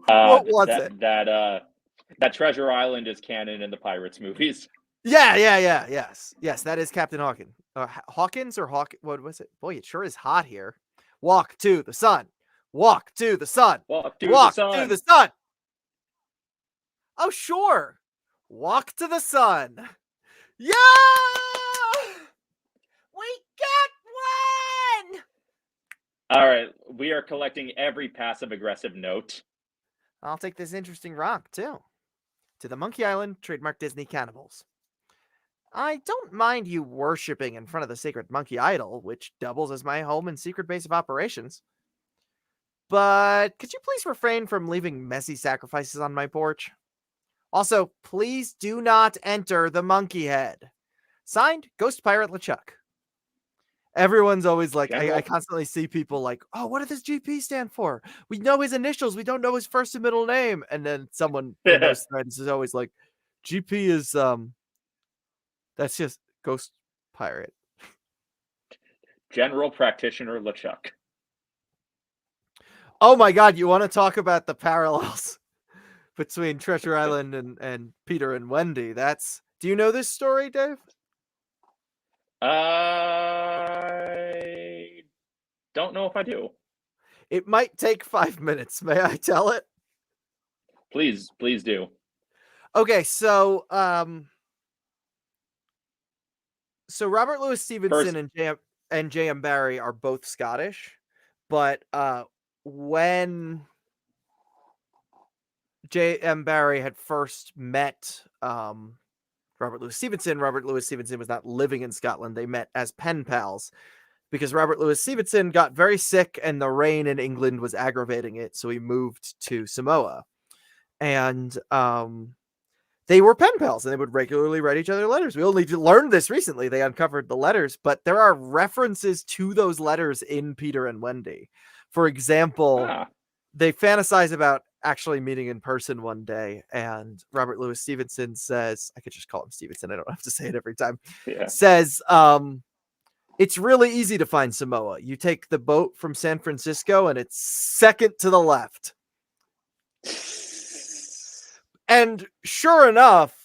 What was it? That Treasure Island is canon in the Pirates movies. Yes, that is Captain Hawkins. Hawkins or Hawk? What was it? Boy, it sure is hot here. Walk to the sun. Walk to the sun. Walk to the sun. Oh, sure. Walk to the sun. Yeah! We got one! All right, we are collecting every passive-aggressive note. I'll take this interesting rock, too. To the Monkey Island, trademark Disney Cannibals. I don't mind you worshipping in front of the sacred monkey idol, which doubles as my home and secret base of operations. But could you please refrain from leaving messy sacrifices on my porch? Also, please do not enter the monkey head. Signed, Ghost Pirate LeChuck. Everyone's always like, I constantly see people like, oh, what does GP stand for? We know his initials. We don't know his first and middle name. And then someone in those threads is always like, GP is, that's just Ghost Pirate. General Practitioner LeChuck. Oh my God, you want to talk about the parallels between Treasure Island and Peter and Wendy? Do you know this story, Dave? I don't know if I do. It might take 5 minutes. May I tell it? Please do. Okay, so Robert Louis Stevenson and J.M. Barrie are both Scottish, but when J.M. Barrie had first met Robert Louis Stevenson was not living in Scotland. They met as pen pals because Robert Louis Stevenson got very sick and the rain in England was aggravating it, so he moved to Samoa. And they were pen pals and they would regularly write each other letters. We only learned this recently. They uncovered the letters, but there are references to those letters in Peter and Wendy. For example, they fantasize about actually meeting in person one day, and Robert Louis Stevenson says, I could just call him Stevenson, I don't have to say it every time, says, it's really easy to find Samoa. You take the boat from San Francisco and it's second to the left. And sure enough,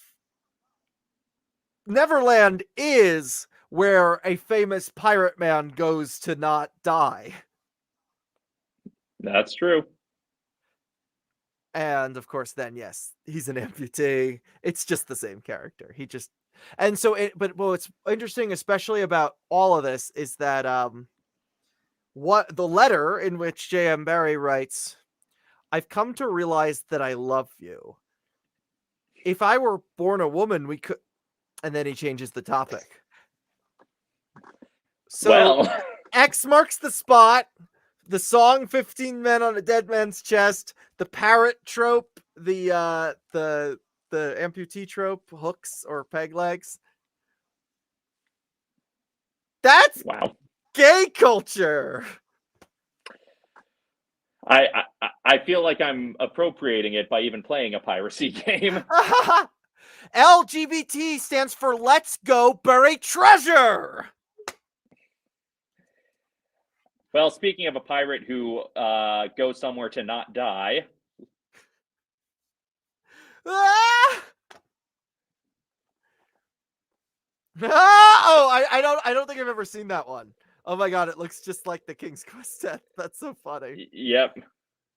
Neverland is where a famous pirate man goes to not die. That's true. And of course, then, yes, he's an amputee. It's just the same character. And so what's interesting, especially about all of this, is that what the letter in which J.M. Barrie writes, I've come to realize that I love you. If I were born a woman, we could, and then he changes the topic. So X marks the spot. The song 15 Men on a Dead Man's Chest, the parrot trope, the amputee trope, hooks or peg legs. That's gay culture. I feel like I'm appropriating it by even playing a piracy game. LGBT stands for Let's Go Bury Treasure. Well, speaking of a pirate who goes somewhere to not die. Ah! Oh, I don't think I've ever seen that one. Oh my God, it looks just like the King's Quest set. That's so funny. Yep.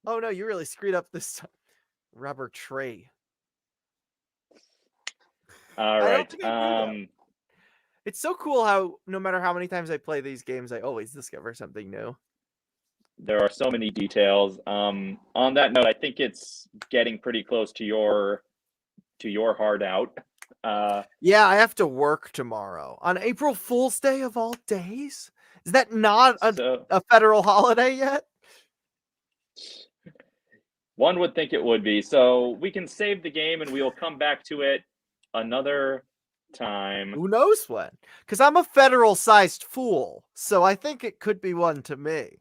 Oh no, you really screwed up this rubber tree. All right. It's so cool how no matter how many times I play these games, I always discover something new. There are so many details. On that note, I think it's getting pretty close to your hard out. Yeah, I have to work tomorrow on April Fool's Day of all days. Is that not So a federal holiday yet? one would think it would be. So we can save the game and we will come back to it another time. Who knows when? Because I'm a federal-sized fool, so I think it could be one to me.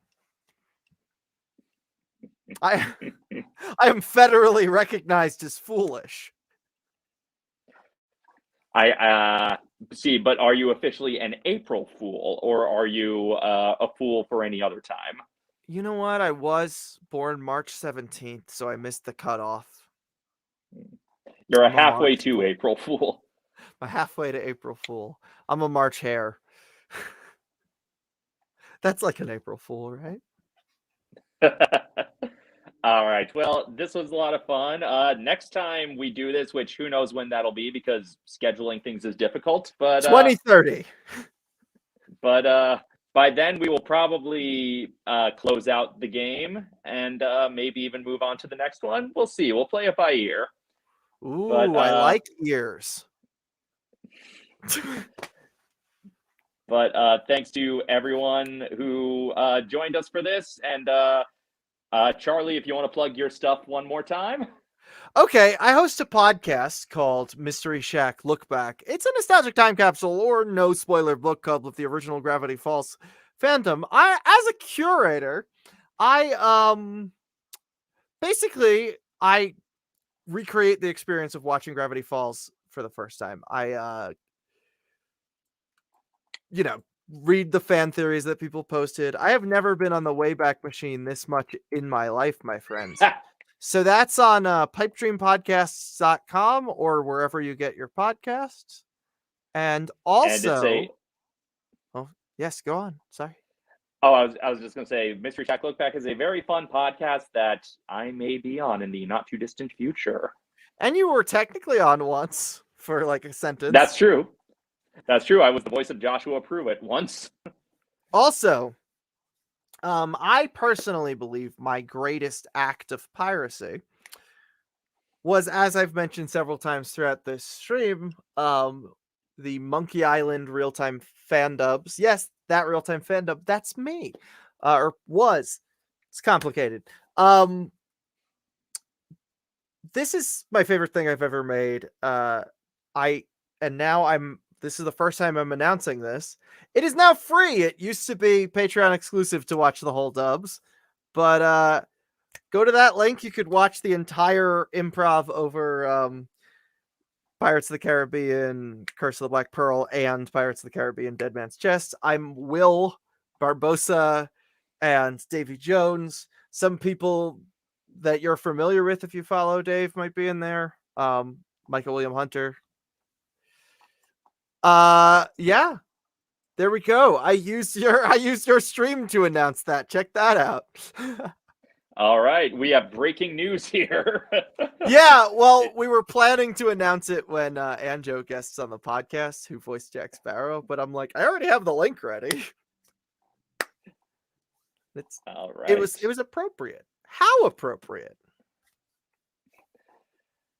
I am federally recognized as foolish. I see, but are you officially an April Fool, or are you a fool for any other time? You know what? I was born March 17th, so I missed the cutoff. You're I'm a a halfway March to fool. April Fool. I'm halfway to April Fool. I'm a March hare. That's like an April Fool, right? All right. Well, this was a lot of fun. Next time we do this, which who knows when that'll be because scheduling things is difficult, but 2030. By then we will probably close out the game and maybe even move on to the next one. We'll see. We'll play it by ear. Ooh, But, I like ears. But thanks to everyone who joined us for this. And Charlie, if you want to plug your stuff one more time. Okay, I host a podcast called Mystery Shack Look Back. It's a nostalgic time capsule or no spoiler book club of the original Gravity Falls fandom. As a curator, I basically I recreate the experience of watching Gravity Falls for the first time. I read the fan theories that people posted. I have never been on the Wayback Machine this much in my life, my friends. So that's on pipedreampodcasts.com or wherever you get your podcasts. And also... Oh, yes, go on. Sorry. Oh, I was just going to say, Mystery Shack Look Back is a very fun podcast that I may be on in the not too distant future. And you were technically on once for like a sentence. That's true. That's true. I was the voice of Joshua Pruitt once. Also, I personally believe my greatest act of piracy was, as I've mentioned several times throughout this stream, the Monkey Island real-time fan dubs. Yes, that real-time fan dub, that's me. Or was. It's complicated. This is my favorite thing I've ever made. This is the first time I'm announcing this. It is now free. It used to be Patreon exclusive to watch the whole dubs, but go to that link. You could watch the entire improv over Pirates of the Caribbean, Curse of the Black Pearl, and Pirates of the Caribbean, Dead Man's Chest. I'm Will Barbosa and Davy Jones. Some people that you're familiar with, if you follow Dave, might be in there. Michael William Hunter. Yeah. There we go. I used your stream to announce that. Check that out. All right, we have breaking news here. Yeah, well, we were planning to announce it when Anjo guests on the podcast, who voiced Jack Sparrow, but I'm like, I already have the link ready. All right. It was appropriate. How appropriate?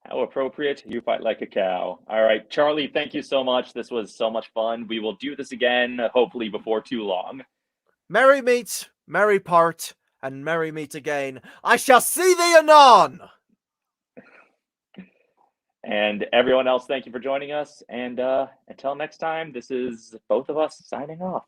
How appropriate. You fight like a cow. All right, Charlie, thank you so much. This was so much fun. We will do this again, hopefully before too long. Merry meet, merry part, and merry meet again. I shall see thee anon! And everyone else, thank you for joining us. And until next time, this is both of us signing off.